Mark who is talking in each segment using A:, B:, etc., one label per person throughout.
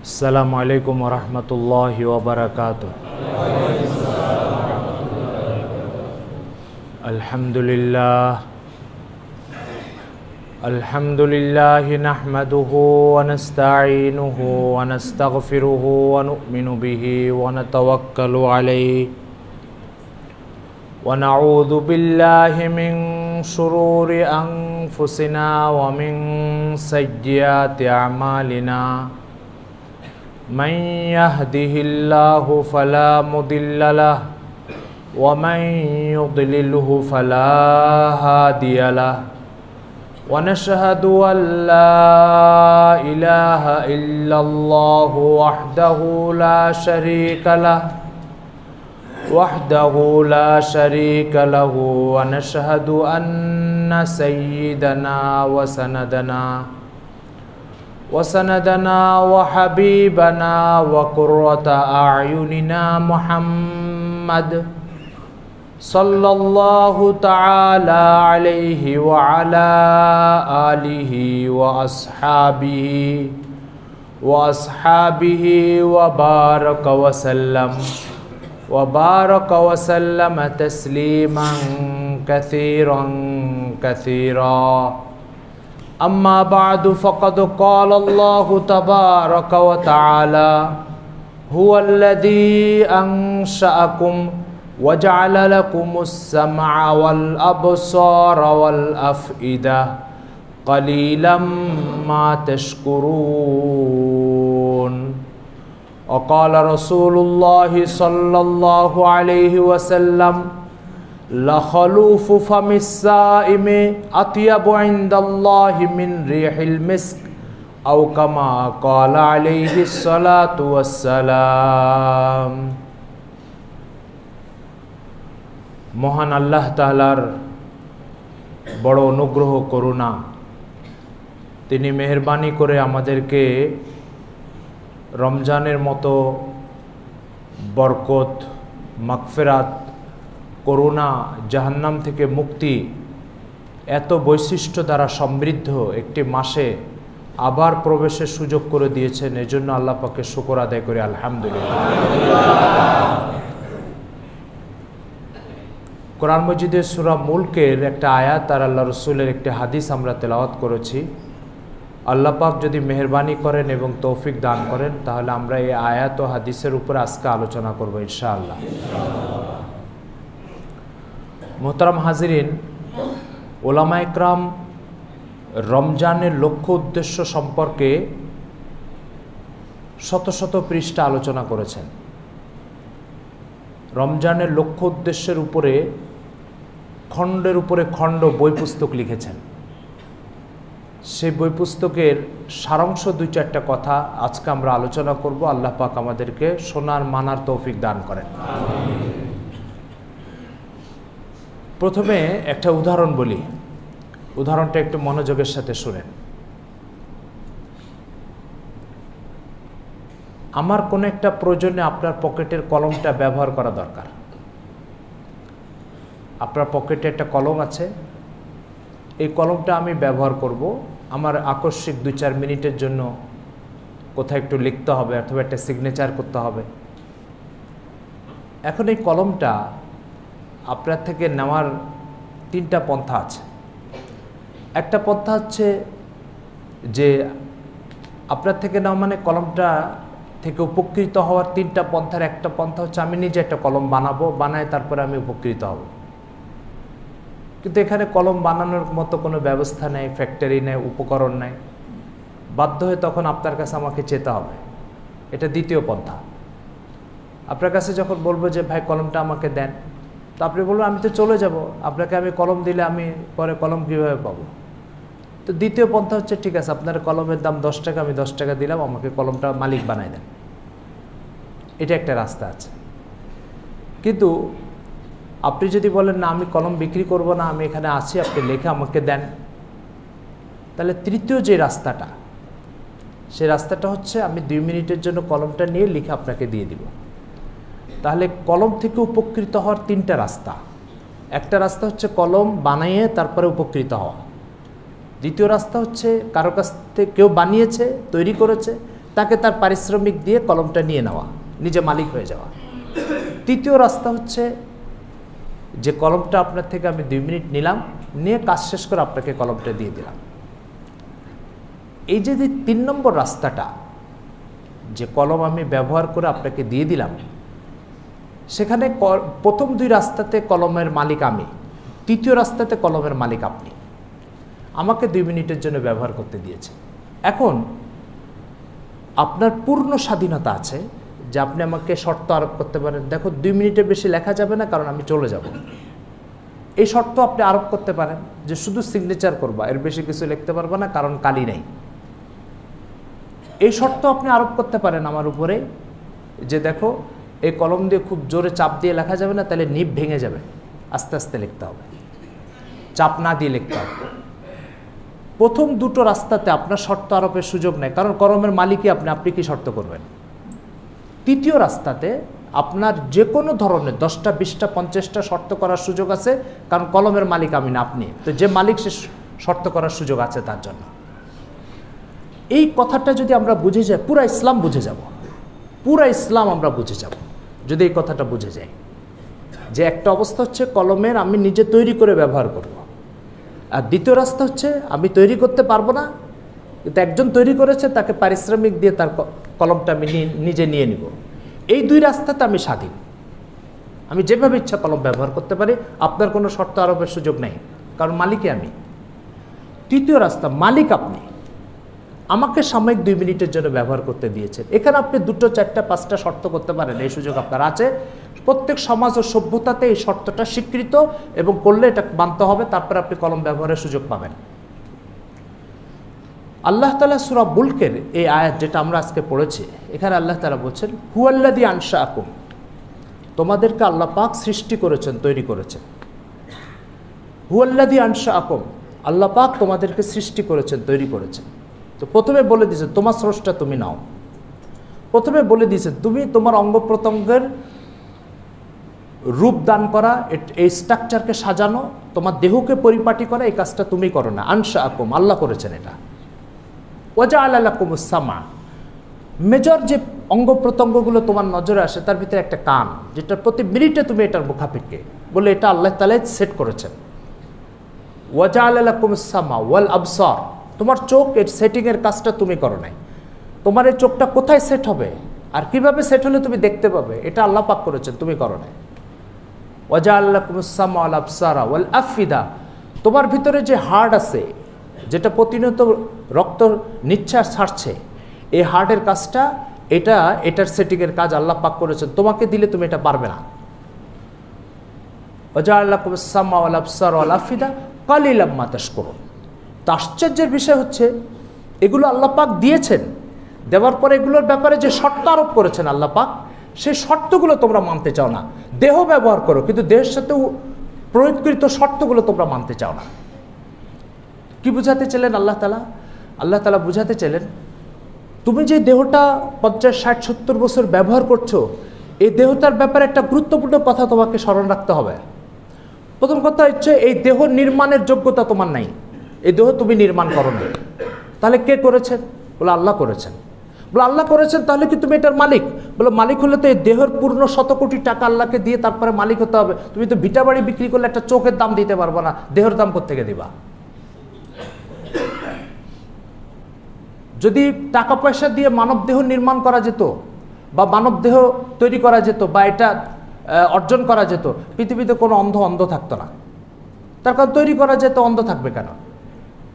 A: अस्सलामु अलैकुम वरहमतुल्लाहि वबरकातुहू। अल्हम्दुलिल्लाह नहमदुहु व नस्तईनुहु व नस्तगफिरुहु व नुमिनु बिही व नतवक्कलु अलैहि व नऊज़ु बिल्लाहि मिन शुरूरि अनफुसिना व मिन सय्यिआति अमालिना। मन यहदिहिल्लाहु फला मुदिल्ल लहु व मन युद्लिलहु फला हादिय लहु व नशहदु अल्ला इलाहा इल्लल्लाहु वहदहु ला शरीक लहु व नशहदु अन्न सय्यिदना वसनदना व हबीबना व कुर्रत अयुनिना मुहम्मद सल्लल्लाहु तआला अलैहि व अला आलिहि व अस्हाबिहि व बारक वसल्लम तस्लीमन कसीरा। अम्मा बादु फ़क़द क़ाल अल्लाहु तबारक व तआला हुवल्लज़ी अंशअकुम व जअल लकुमुस्समअ वल अबसार वल अफ़इदा क़लीलन मा तशकुरून। व क़ाल रसूलुल्लाहि सल्लल्लाहु अलैहि वसल्लम लखलूफु फमिस्साइमि अत्यबु इंदल्लाहि मिन रिहिल मिस्क औ कमा क़ाल अलैहि सलातु वस्सलाम। महान अल्लाह ताआलार बड़ अनुग्रह करुणा, तिनि मेहरबानी करे आमादेरके रमजानेर मतो बरकत, मागफिरात, करुणा, जहन्नाम থেকে मुक्ति এত বৈশিষ্ট্য দ্বারা সমৃদ্ধ একটি মাসে আবার প্রবেশের সুযোগ করে দিয়েছেন। এজন্য আল্লাহ পাকের শুকর আদায় করি আলহামদুলিল্লাহ। কোরআন মজিদের সূরা মুলকের একটা আয়াত আর আল্লাহ রাসূলের একটি হাদিস আমরা তেলাওয়াত করেছি। আল্লাহ পাক যদি মেহেরবানি করেন এবং তৌফিক দান করেন তাহলে আমরা এই আয়াত ও হাদিসের উপর আজকে আলোচনা করব ইনশাআল্লাহ। मोहतरम हाजिरिन, उलामा इकराम रमजानेर लक्ष्य उद्देश्य सम्पर्के शत शत पृष्ठा आलोचना करेছেন। रमजानेर लक्ष्य उद्देश्येर उपरे खंडेर उपरे खंड बई पुस्तक लिखेছেন। সেই বই পুস্তকের সারাংশ দুই চারটা কথা আজকে আমরা আলোচনা করব। আল্লাহ পাক আমাদেরকে শোনার মানার তৌফিক দান করেন। প্রথমে একটা উদাহরণ বলি, উদাহরণটা একটু মনোযোগের সাথে শুনেন। আমার কোনো একটা প্রয়োজনে আপনার পকেটের কলমটা ব্যবহার করা দরকার। আপনার পকেটে একটা কলম আছে, এই কলমটা আমি ব্যবহার করব। আমার আকস্মিক 2-4 মিনিটের জন্য কোথাও একটু লিখতে হবে অথবা একটা সিগনেচার করতে হবে। এখন এই কলমটা আপনার থেকে নেওয়ার 3টা পন্থা আছে। একটা পন্থা হচ্ছে যে আপনার থেকে নেওয়া মানে কলমটা থেকে উপকৃত হওয়ার 3টা পন্থার একটা পন্থা হচ্ছে আমি নিজে একটা কলম বানাবো, বানায় তারপরে আমি উপকৃত হব। কিন্তু এখানে কলম বানানোর মতো কোনো ব্যবস্থা নেই, ফ্যাক্টরি নেই, উপকরণ নেই। বাধ্য হয়ে তখন আপনার কাছে আমাকে যেতে হবে। এটা দ্বিতীয় পন্থা। আপনার কাছে যখন বলবো যে ভাই কলমটা আমাকে দেন, তো আপনি বলবেন আমি তো চলে যাব, আপনাকে আমি কলম দিলে আমি পরে কলম কীভাবে পাবো। তো দ্বিতীয় পন্থা হচ্ছে ঠিক আছে আপনার কলমের দাম 10 টাকা, আমি 10 টাকা দিলাম, আমাকে কলমটা মালিক বানাই দেন। এটা একটা রাস্তা আছে। কিন্তু আপনি যদি বলেন না আমি কলম বিক্রি করব না, আমি এখানে আছি, আপনি লেখে আমাকে দেন, তাহলে তৃতীয় যে রাস্তাটা, সেই রাস্তাটা হচ্ছে আমি 2 মিনিটের জন্য কলমটা নিয়ে লিখে আপনাকে দিয়ে দিব। তাহলে কলম থেকে উপকৃত হওয়ার 3টা রাস্তা। একটা রাস্তা হচ্ছে কলম বানিয়ে তারপরে উপকৃত হওয়া। দ্বিতীয় রাস্তা হচ্ছে কারো কাছ থেকে কেউ বানিয়েছে, তৈরি করেছে, তাকে তার পারিশ্রমিক দিয়ে কলমটা নিয়ে নেওয়া, নিজে মালিক হয়ে যাওয়া। তৃতীয় রাস্তা হচ্ছে যে কলমটা আপনার থেকে আমি 2 মিনিট নিলাম, নিয়ে কাজ শেষ করে আপনাকে কলমটা দিয়ে দিলাম। এই যে 3 নম্বর রাস্তাটা, যে কলম আমি ব্যবহার করে আপনাকে দিয়ে দিলাম, সেখানে প্রথম 2 রাস্তাতে কলমের মালিক আমি, তৃতীয় রাস্তাতে কলমের মালিক আপনি। আমাকে 2 মিনিটের জন্য ব্যবহার করতে দিয়েছে। এখন আপনার পূর্ণ স্বাধীনতা আছে যে আপনি আমাকে শর্ত আরোপ করতে পারেন, দেখো 2 মিনিটের বেশি লেখা যাবে না, কারণ আমি চলে যাব। এই শর্ত আপনি আরোপ করতে পারেন যে শুধু সিগনেচার করবা, এর বেশি কিছু লিখতে পারবা না, কারণ কালি নেই। এই শর্ত আপনি আরোপ করতে পারেন আমার উপরে যে দেখো এই কলম দিয়ে খুব জোরে চাপ দিয়ে লেখা যাবে না, তাহলে নিব ভেঙে যাবে, আস্তে আস্তে লিখতে হবে, চাপ না দিয়ে লিখতে হবে। প্রথম 2টো রাস্তাতে আপনার শর্ত আরোপের সুযোগ নেই, কারণ কলমের মালিকই আপনি কি শর্ত করবেন। তৃতীয় রাস্তাতে আপনার যে কোনো ধরনের 10টা 20টা 50টা শর্ত করার সুযোগ আছে, কারণ কলমের মালিক আমি না আপনি। তো যে মালিক সে শর্ত করার সুযোগ আছে তার জন্য। এই কথাটা যদি আমরা বুঝে যাই, পুরা ইসলাম বুঝে যাব, পুরা ইসলাম আমরা বুঝে যাব যদি এই কথাটা বুঝে যাই যে একটা অবস্থা হচ্ছে কলমের আমি নিজে তৈরি করে ব্যবহার করব, আর দ্বিতীয় রাস্তা হচ্ছে আমি তৈরি করতে পারবো না, কিন্তু একজন তৈরি করেছে, তাকে পারিশ্রমিক দিয়ে তার কলমটা আমি নিজে নিয়ে নিব। এই 2 রাস্তাতে আমি স্বাধীন, আমি যেভাবে ইচ্ছা কলম ব্যবহার করতে পারি, আপনার কোনো শর্ত আরোপের সুযোগ নেই, কারণ মালিকই আমি। তৃতীয় রাস্তা, মালিক আপনি, আমাকে সাময়িক 2 মিনিটের জন্য ব্যবহার করতে দিয়েছেন। এখানে আপনি 2টো 4টা 5টা শর্ত করতে পারেন, এই সুযোগ আপনার আছে। প্রত্যেক সমাজ ও সভ্যতাতে এই শর্তটা স্বীকৃত, এবং করলে এটা মানতে হবে, তারপরে আপনি কলম ব্যবহারের সুযোগ পাবেন। আল্লাহ তাআলা সূরা মুলকের এই আয়াত যেটা আমরা আজকে পড়েছি, এখানে আল্লাহ তাআলা বলছেন হুয়াল্লাযী আনশাআকুম, তোমাদেরকে আল্লাহ পাক সৃষ্টি করেছেন, তৈরি করেছেন। হুয়াল্লাযী আনশাআকুম, আল্লাহ পাক তোমাদেরকে সৃষ্টি করেছেন, তৈরি করেছেন। তো প্রথমে বলে দিয়েছেন তোমার স্রষ্টা তুমি নাও। প্রথমে বলে দিয়েছেন তুমি তোমার অঙ্গ প্রত্যঙ্গের রূপ দান করা, এই স্ট্রাকচারকে সাজানো, তোমার দেহকে পরিপাটি করা, এই কাজটা তুমি করো না, আনশাআকুম, আল্লাহ করেছেন এটা। ওয়াজআলা লাকুমুস সামা, মেজর যে অঙ্গ প্রত্যঙ্গগুলো তোমার নজরে আসে তার ভিতরে একটা কান, যেটা প্রতি মিনিটে তুমি এটার মুখাপেক্ষে বলে এটা আল্লাহ তাআলা সেট করেছেন। ওয়াজআলা লাকুমুস সামা ওয়াল আবসার, তোমার চোখ, এর সেটিংয়ের কাজটা তুমি করো নাই। তোমার এই চোখটা কোথায় সেট হবে আর কিভাবে সেট হলে তুমি দেখতে পাবে, এটা আল্লাহ পাক করেছেন, তুমি করো নাই। ওয়াজআলা লাকুমুস সামা ওয়াল আবসারা ওয়াল আফিদা, তোমার ভিতরে যে হার্ট আছে, যেটা প্রতিনিয়ত রক্ত নিঃশ্বাস ছাড়ছে, এই হার্টের কাজটা এটার সেটিংয়ের কাজ আল্লাহ পাক করেছেন, তোমাকে দিলে তুমি এটা পারবে না। ওয়াজআলা লাকুমুস সামা ওয়াল আবসারা ওয়াল আফিদা কালিলাম মা তাশকুরুন। তো আশ্চর্যের বিষয় হচ্ছে এগুলো আল্লাহ পাক দিয়েছেন, দেওয়ার পরে এগুলোর ব্যাপারে যে শর্ত আরোপ করেছেন আল্লাহ পাক, সেই শর্তগুলো তোমরা মানতে চাও না। দেহ ব্যবহার করো, কিন্তু দেহের সাথেও প্রয়োগকৃত শর্তগুলো তোমরা মানতে চাও না। কি বুঝাতে চাইলেন আল্লাহ তাআলা? আল্লাহ তাআলা বুঝাতে চাইলেন তুমি যে দেহটা 50, 60, 70 বছর ব্যবহার করছো, এই দেহটার ব্যাপারে একটা গুরুত্বপূর্ণ কথা তোমাকে স্মরণ রাখতে হবে। প্রথম কথা হচ্ছে এই দেহ নির্মাণের যোগ্যতা তোমার নাই, এই দেহ তুমি নির্মাণ করো না। তাহলে কে করেছেন? বলে আল্লাহ করেছেন। বলে আল্লাহ করেছেন, তাহলে কি তুমি এটার মালিক? বলে মালিক হলে তো এই দেহের পূর্ণ 100 কোটি টাকা আল্লাহকে দিয়ে তারপরে মালিক হতে হবে। তুমি তো ভিটা বাড়ি বিক্রি করলে একটা চোখের দাম দিতে পারবে না, দেহের দাম কোত্থেকে দিবা? যদি টাকা পয়সা দিয়ে মানব দেহ নির্মাণ করা যেত, বা মানব দেহ তৈরি করা যেত, বা এটা অর্জন করা যেত, পৃথিবীতে কোনো অন্ধ থাকতো না। তার কারণ তৈরি করা যেত, অন্ধ থাকবে কেন?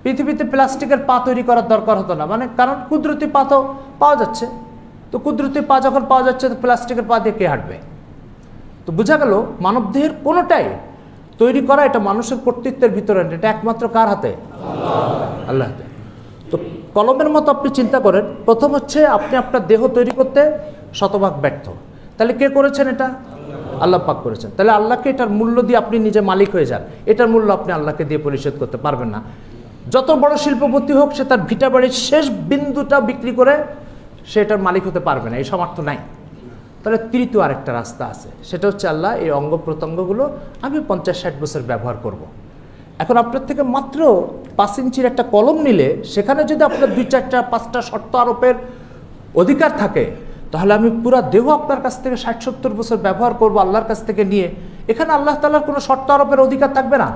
A: পৃথিবীতে প্লাস্টিকের পা তৈরি করার দরকার হতো না, মানে কারণ কুদরতি পা তো পাওয়া যাচ্ছে। তো কুদরতি পা যখন পাওয়া যাচ্ছে, তো প্লাস্টিকের পা দিয়ে কে হাঁটবে? তো বোঝা গেল মানবদেহের কোনোটাই তৈরি করা এটা মানুষের কর্তৃত্বের ভিতরে, এটা একমাত্র কার হাতে? আল্লাহ হাতে। তো কলমের মতো আপনি চিন্তা করেন, প্রথম হচ্ছে আপনি আপনার দেহ তৈরি করতে শতভাগ ব্যর্থ, তাহলে কে করেছেন? এটা আল্লাহ পাক করেছেন। তাহলে আল্লাহকে এটার মূল্য দিয়ে আপনি নিজে মালিক হয়ে যান, এটার মূল্য আপনি আল্লাহকে দিয়ে পরিশোধ করতে পারবেন না। যত বড় শিল্পপতি হোক, সে তার ভিটা বাড়ির শেষ বিন্দুটা বিক্রি করে সে এটার মালিক হতে পারবে না, এই সামর্থ্য নাই। তাহলে তৃতীয় আরেকটা রাস্তা আছে, সেটা হচ্ছে আল্লাহ এই অঙ্গ প্রত্যঙ্গগুলো আমি 50-60 বছর ব্যবহার করব। এখন আপনার থেকে মাত্র 5 ইঞ্চির একটা কলম নিলে সেখানে যদি আপনার 2, 4, 5টা শর্ত আরোপের অধিকার থাকে, তাহলে আমি পুরা দেহ আপনার কাছ থেকে ৬০-৭০ বছর ব্যবহার করব আল্লাহর কাছ থেকে নিয়ে। এখানে আল্লাহ তাআলার কোনো শর্ত আরোপের অধিকার থাকবে না,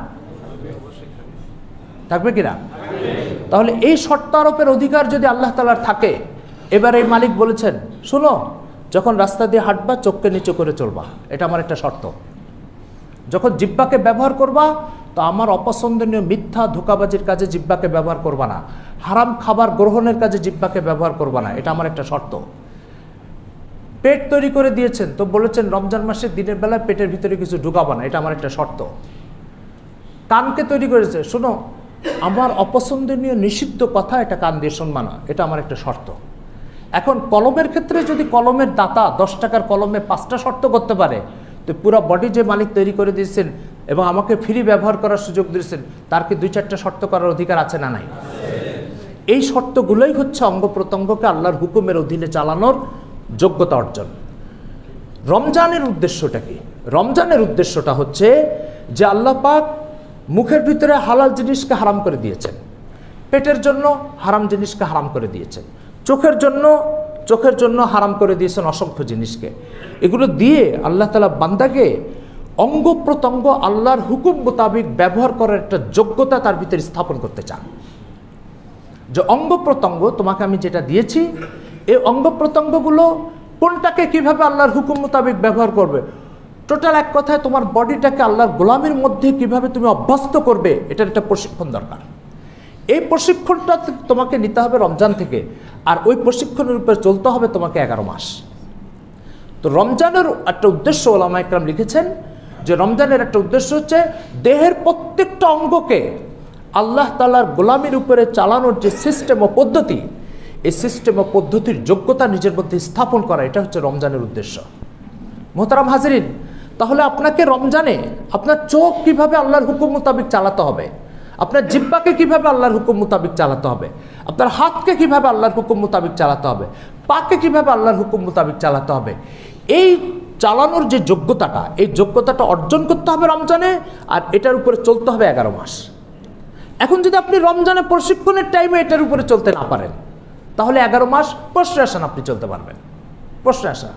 A: থাকবে কিনা? তাহলে এই শর্ত আরোপের অধিকার যদি আল্লাহ তাআলার থাকে, এবার এই মালিক বলেছেন, শোনো, যখন রাস্তা দিয়ে হাঁটবা চোখকে নিচু করে চলবা, এটা আমার একটা শর্ত। যখন জিহ্বাকে ব্যবহার করবা, তো আমার অপছন্দনীয় মিথ্যা ধোঁকাবাজির কাজে জিহ্বাকে ব্যবহার করবা না, হারাম খাবার গ্রহণের কাজে জিহ্বাকে ব্যবহার করবা না, এটা আমার একটা শর্ত। পেট তৈরি করে দিয়েছেন, তো বলেছেন রমজান মাসে দিনের বেলায় পেটের ভিতরে কিছু ঢুকাবা না, এটা আমার একটা শর্ত। কানকে তৈরি করেছে, শোনো, আমার অপছন্দনীয় নিষিদ্ধ কথা এটা কান দিয়ে শুনবা না, এটা আমার একটা শর্ত। এখন কলমের ক্ষেত্রে যদি কলমের দাতা 10 টাকার কলমে 5টা শর্ত করতে পারে, তো পুরো বডি যে মালিক তৈরি করে দিয়েছেন এবং আমাকে ফ্রি ব্যবহার করার সুযোগ দিয়েছেন, তার কি 2-4টা শর্ত করার অধিকার আছে না নাই? এই শর্তগুলোই হচ্ছে অঙ্গ প্রত্যঙ্গকে আল্লাহর হুকুমের অধীনে চালানোর যোগ্যতা অর্জন। রমজানের উদ্দেশ্যটা কি? রমজানের উদ্দেশ্যটা হচ্ছে যে আল্লাহ পাক মুখের ভিতরে হালাল জিনিসকে হারাম করে দিয়েছেন, পেটের জন্য হারাম জিনিসকে হারাম করে দিয়েছেন, চোখের জন্য হারাম করে দিয়েছেন অসংখ্য জিনিসকে। এগুলো দিয়ে আল্লাহ তাআলা বান্দাকে অঙ্গ প্রত্যঙ্গ আল্লাহর হুকুম মোতাবিক ব্যবহার করার একটা যোগ্যতা তার ভিতরে স্থাপন করতে চান। যে অঙ্গ প্রত্যঙ্গ তোমাকে আমি যেটা দিয়েছি, এই অঙ্গ প্রত্যঙ্গগুলো কোনটাকে কিভাবে আল্লাহর হুকুম মোতাবিক ব্যবহার করবে, টোটাল এক কথায় তোমার বডিটাকে আল্লাহর গোলামির মধ্যে কিভাবে তুমি অভ্যস্ত করবে, এটার একটা প্রশিক্ষণ দরকার। এই প্রশিক্ষণটা তোমাকে নিতে হবে রমজান থেকে, আর ওই প্রশিক্ষণের উপরে চলতে হবে তোমাকে 11 মাস। তো রমজানের একটা উদ্দেশ্য ওলামা ইকরাম লিখেছেন যে রমজানের একটা উদ্দেশ্য হচ্ছে দেহের প্রত্যেকটা অঙ্গকে আল্লাহ তাআলার গোলামির উপরে চালানোর যে সিস্টেম ও পদ্ধতি, এই সিস্টেম ও পদ্ধতির যোগ্যতা নিজের মধ্যে স্থাপন করা, এটা হচ্ছে রমজানের উদ্দেশ্য। মোহতারাম হাজরিন, তাহলে আপনাকে রমজানে আপনার চোখ কিভাবে আল্লাহর হুকুম মোতাবিক চালাতে হবে, আপনার জিহ্বাকে কিভাবে আল্লাহর হুকুম মোতাবিক চালাতে হবে, আপনার হাতকে কিভাবে আল্লাহর হুকুম মোতাবিক চালাতে হবে, পাকে কিভাবে আল্লাহর হুকুম মোতাবিক চালাতে হবে, এই চালানোর যে যোগ্যতাটা, এই যোগ্যতাটা অর্জন করতে হবে রমজানে, আর এটার উপরে চলতে হবে 11 মাস। এখন যদি আপনি রমজানে প্রশিক্ষণের টাইমে এটার উপরে চলতে না পারেন, তাহলে 11 মাস প্রশ্রয় আসেন আপনি চলতে পারবেন। প্রশ্রয় আসা,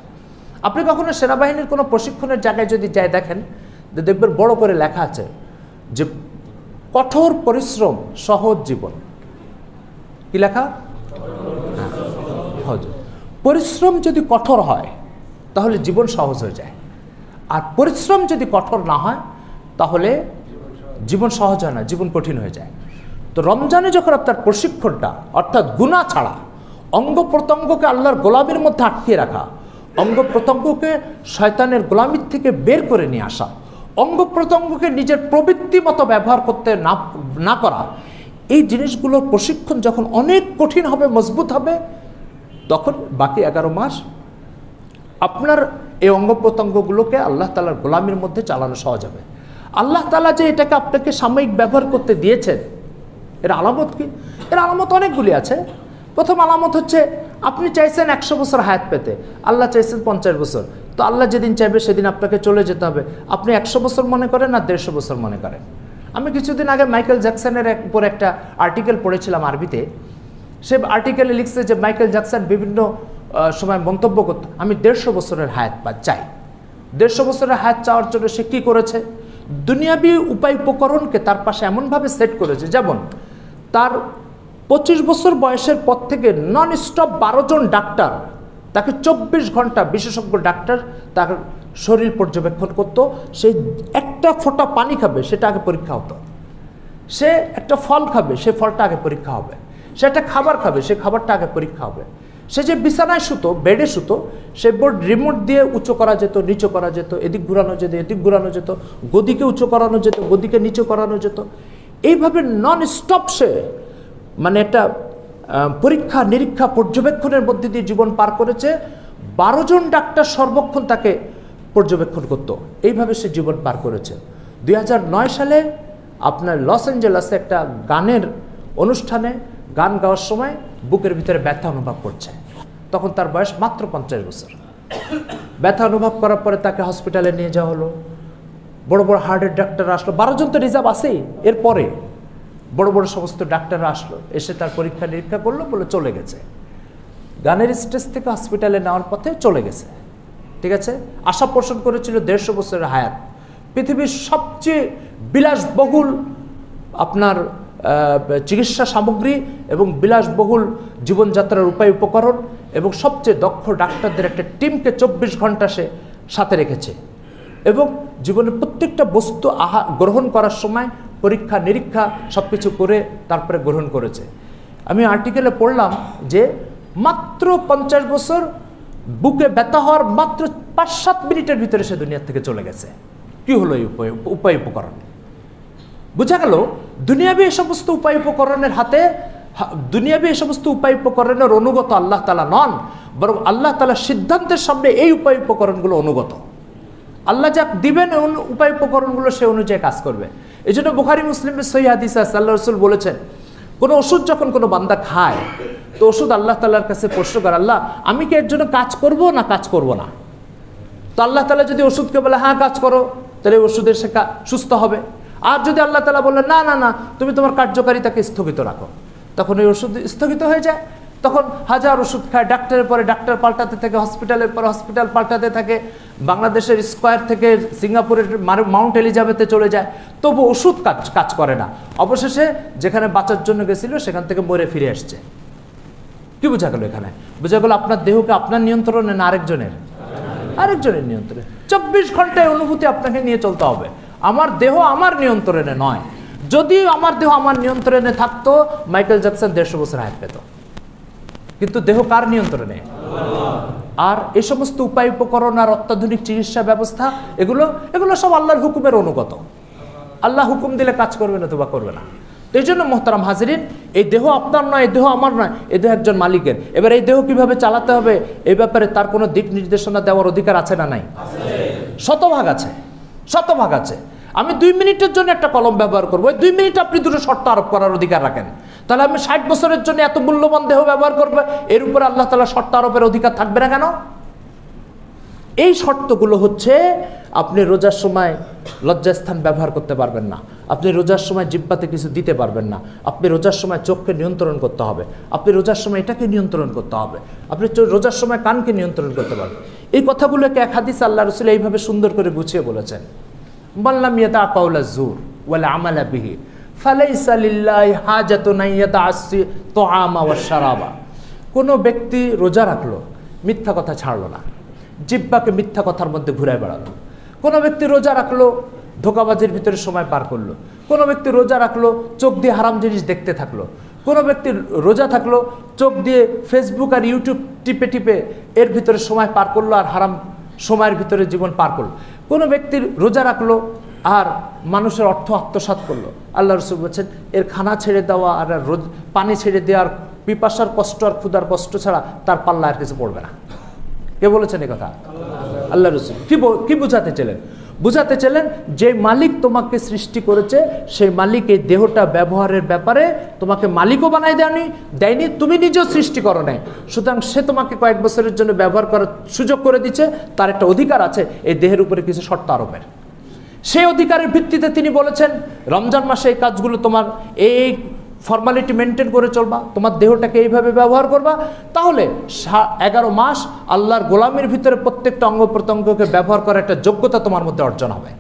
A: আপনি কখনো সেনাবাহিনীর কোনো প্রশিক্ষণের জায়গায় যদি যাই দেখেন, দেখবেন বড় করে লেখা আছে যে কঠোর পরিশ্রম সহজ জীবন। কি লেখা? পরিশ্রম যদি কঠোর হয় তাহলে জীবন সহজ হয়ে যায়, আর পরিশ্রম যদি কঠোর না হয় তাহলে জীবন সহজ হয় না, জীবন কঠিন হয়ে যায়। তো রমজানে যখন আপনার প্রশিক্ষণটা, অর্থাৎ গুনাহ ছাড়া অঙ্গ প্রত্যঙ্গকে আল্লাহর গোলামির মধ্যে আটকিয়ে রাখা, অঙ্গ প্রত্যঙ্গকে শয়তানের গোলামির থেকে বের করে নিয়ে আসা, অঙ্গ প্রত্যঙ্গকে নিজের প্রবৃত্তি মতো ব্যবহার করতে না করা, এই জিনিসগুলোর প্রশিক্ষণ যখন অনেক কঠিন হবে, মজবুত হবে, তখন বাকি 11 মাস আপনার এই অঙ্গ প্রত্যঙ্গগুলোকে আল্লাহ তাআলার গোলামির মধ্যে চালানো সহজ হবে। আল্লাহ তাআলা যে এটাকে আপনাকে সাময়িক ব্যবহার করতে দিয়েছেন, এর আলামত কি? এর আলামত অনেকগুলি আছে। প্রথম আলামত হচ্ছে আপনি চাইছেন 100 বছর হায়াত পেতে, আল্লাহ চাইছেন 50 বছর। তো আল্লাহ যেদিন চাইবে সেদিন আপনাকে চলে যেতে হবে। আপনি 100 বছর মনে করেন না 150 বছর মনে করেন। আমি কিছুদিন আগে মাইকেল জ্যাকসনের উপর একটা আর্টিকেল পড়েছিলাম আরবিতে। সে আর্টিকেলে লিখছে যে মাইকেল জ্যাকসন বিভিন্ন সময় মন্তব্য করত, আমি 150 বছরের হায়াত চাই। 150 বছরের হায়াত চাওয়ার জন্য সে কী করেছে? দুনিয়াবি উপায় উপকরণকে তার পাশে এমনভাবে সেট করেছে, যেমন তার 25 বছর বয়সের পর থেকে নন স্টপ 12 জন ডাক্তার তাকে 24 ঘন্টা বিশেষজ্ঞ ডাক্তার তার শরীর পর্যবেক্ষণ করত। সে একটা ফোঁটা পানি খাবে, সেটা আগে পরীক্ষা হতো। সে একটা ফল খাবে, সে ফলটা আগে পরীক্ষা হবে। সে একটা খাবার খাবে, সে খাবারটা আগে পরীক্ষা হবে। সে যে বিছানায় শুতো, বেডে শুতো, সে বোর্ড রিমোট দিয়ে উঁচু করা যেত, নিচু করা যেত, এদিক ঘুরানো যেত, এদিক ঘুরানো যেত, গদিকে উঁচু করানো যেত, গদিকে নিচু করানো যেত। এইভাবে নন স্টপ সে মানে একটা পরীক্ষা নিরীক্ষা পর্যবেক্ষণের মধ্যে দিয়ে জীবন পার করেছে। 12 জন ডাক্তার সর্বক্ষণ তাকে পর্যবেক্ষণ করত। এইভাবে সে জীবন পার করেছে। 2009 সালে আপনার লস অ্যাঞ্জেলেসে একটা গানের অনুষ্ঠানে গান গাওয়ার সময় বুকের ভিতরে ব্যথা অনুভব করছে। তখন তার বয়স মাত্র 50 বছর। ব্যথা অনুভব করার পরে তাকে হসপিটালে নিয়ে যাওয়া হলো। বড় বড় হার্টের ডাক্তার আসলো, 12 জন তো রিজার্ভ আছেই। এরপরে বড় বড় সমস্ত ডাক্তাররা আসলো, এসে তার পরীক্ষা নিরীক্ষা করলো, বলে চলে গেছে। গানের স্টেজ থেকে হসপিটালে নেওয়ার পথে চলে গেছে, ঠিক আছে। আশা পোষণ করেছিল 150 বছরের হায়াত, পৃথিবীর সবচেয়ে বিলাসবহুল আপনার চিকিৎসা সামগ্রী এবং বিলাসবহুল জীবনযাত্রার উপায় উপকরণ এবং সবচেয়ে দক্ষ ডাক্তারদের একটা টিমকে 24 ঘন্টা সে সাথে রেখেছে এবং জীবনের প্রত্যেকটা বস্তু গ্রহণ করার সময় পরীক্ষা নিরীক্ষা সব কিছু করে তারপরে গ্রহণ করেছে। আমি আর্টিকেলে পড়লাম যে মাত্র 50 বছর বুকে ব্যথা হওয়ার মাত্র 5-7 মিনিটের ভিতরে সে দুনিয়া থেকে চলে গেছে। কি হলো এই উপায় উপকরণ? বোঝা গেল দুনিয়াবী এই সমস্ত উপায় উপকরণের হাতে, দুনিয়াবী এই সমস্ত উপায় উপকরণের অনুগত আল্লাহ তাআলা নন, বরং আল্লাহ তাআলার সিদ্ধান্তের সামনে এই উপায় উপকরণগুলো অনুগত। আল্লাহ যা দিবেন উপায় উপকরণগুলো সে অনুযায়ী কাজ করবে। এই জন্য বুখারী মুসলিমের সহিহ হাদিসে আল্লাহ রাসূল বলেছেন, কোনো ওষুধ যখন কোনো বান্দা খায় তো ওষুধ আল্লাহ তাআলার কাছে প্রশ্ন করে, আল্লাহ আমি কি এর জন্য কাজ করব না কাজ করব না? তো আল্লাহ তাআলা যদি ওষুধকে বলে হ্যাঁ কাজ করো, তাহলে ওষুধের সে সুস্থ হবে। আর যদি আল্লাহ তাআলা বললেন না না না তুমি তোমার কার্যকারিতাকে স্থগিত রাখো, তখন ওই ওষুধ স্থগিত হয়ে যায়। তখন হাজার ওষুধ খায়, ডাক্তারের পরে ডাক্তার পাল্টাতে থাকে, হসপিটালের পরে হসপিটাল পাল্টাতে থাকে, বাংলাদেশের স্কয়ার থেকে সিঙ্গাপুরের মাউন্ট এলিজাবেথে চলে যায়, তবু ওষুধ কাজ করে না। অবশেষে যেখানে বাঁচার জন্য গেছিল সেখান থেকে মরে ফিরে আসছে। কি বোঝা গেল এখানে? বোঝা গেল আপনার দেহকে আপনার নিয়ন্ত্রণে না আরেকজনের নিয়ন্ত্রণে। 24 ঘন্টায় অনুভূতি আপনাকে নিয়ে চলতে হবে। আমার দেহ আমার নিয়ন্ত্রণে নয়। যদি আমার দেহ আমার নিয়ন্ত্রণে থাকতো মাইকেল জ্যাকসন 150 বছর হায়াত পেত, কিন্তু দেহ কার নিয়ন্ত্রণে? আর এই সমস্ত উপায় উপকরণ আর অত্যাধুনিক চিকিৎসা ব্যবস্থা এগুলো সব আল্লাহর হুকুমের অনুগত। আল্লাহ হুকুম দিলে কাজ করবে না তো বা করবে না। এই জন্য মোহতারাম হাজিরিন, এই দেহ আপনার নয়, এই দেহ আমার নয়, এই দেহ একজন মালিকের। এবার এই দেহ কিভাবে চালাতে হবে এই ব্যাপারে তার কোনো দিক নির্দেশনা দেওয়ার অধিকার আছে না নাই? শতভাগ আছে। আমি 2 মিনিটের জন্য একটা কলম ব্যবহার করবো, ওই 2 মিনিট আপনি দুটো শর্ত আরোপ করার অধিকার রাখেন। তাহলে আমি 60 বছরের জন্য এত মূল্যবান দেহ ব্যবহার করবো, এর উপরে আল্লাহ তাআলা শর্ত আরোপের অধিকার থাকবে না কেন? এই শর্তগুলো হচ্ছে, আপনি রোজার সময় লজ্জাস্থান ব্যবহার করতে পারবেন না, আপনি রোজার সময় জিহ্বাতে কিছু দিতে পারবেন না, আপনি রোজার সময় চোখকে নিয়ন্ত্রণ করতে হবে, আপনি রোজার সময় এটাকে নিয়ন্ত্রণ করতে হবে, আপনি রোজার সময় কানকে নিয়ন্ত্রণ করতে পারবেন। এই কথাগুলোকে এক হাদিসে আল্লাহ রাসূল এইভাবে সুন্দর করে গুছিয়ে বলেছেন, মাল্লাম ইয়াতা কাউলা যুর ওয়াল আমালা বিহি ফালাইসা লিল্লাহি হাজাতুন ইয়াতাআসি তুআমা ওয়াশ শারাবা। কোনো ব্যক্তি রোজা রাখলো, মিথ্যা কথা ছাড়লো না, জিহ্বাকে মিথ্যা কথার মধ্যে ঘুরে বেড়ালো। কোনো ব্যক্তি রোজা রাখলো, ধোঁকাবাজির ভিতরে সময় পার করলো। কোনো ব্যক্তি রোজা রাখলো, চোখ দিয়ে হারাম জিনিস দেখতে থাকলো। কোনো ব্যক্তি রোজা থাকলো, চোখ দিয়ে ফেসবুক আর ইউটিউব টিপে টিপে এর ভিতরে সময় পার করলো আর হারাম সময়ের ভিতরে জীবন পার করলো। কোনো ব্যক্তি রোজা রাখলো আর মানুষের অর্থ আত্মসাৎ করলো। আল্লাহ রাসূল বলছেন, এর খানা ছেড়ে দেওয়া আর পানি ছেড়ে দেওয়ার পিপাসার কষ্ট আর ক্ষুধার কষ্ট ছাড়া তার পাল্লা আর কিছু পড়বে না। কে বলেছেন এই কথা? আল্লাহ রাসূল। কি বুঝাতে চাইলেন? বুঝাতে চাইলেন যে মালিক তোমাকে সৃষ্টি করেছে সেই মালিক এই দেহটা ব্যবহারের ব্যাপারে তোমাকে মালিকও বানাই দেয়নি, তুমি নিজেও সৃষ্টি করো নাই। সুতরাং সে তোমাকে কয়েক বছরের জন্য ব্যবহার করার সুযোগ করে দিচ্ছে, তার একটা অধিকার আছে এই দেহের উপরে কিছু শর্ত আরোপের। সেই অধিকারের ভিত্তিতে তিনি বলেছেন, রমজান মাসে এই কাজগুলো তোমার এই ফর্মালিটি মেনটেন করে চলবা, তোমার দেহটাকে এইভাবে ব্যবহার করবা, তাহলে 11 মাস আল্লাহর গোলামির ভিতরে প্রত্যেকটা অঙ্গ প্রত্যঙ্গকে ব্যবহার করার একটা যোগ্যতা তোমার মধ্যে অর্জন হবে।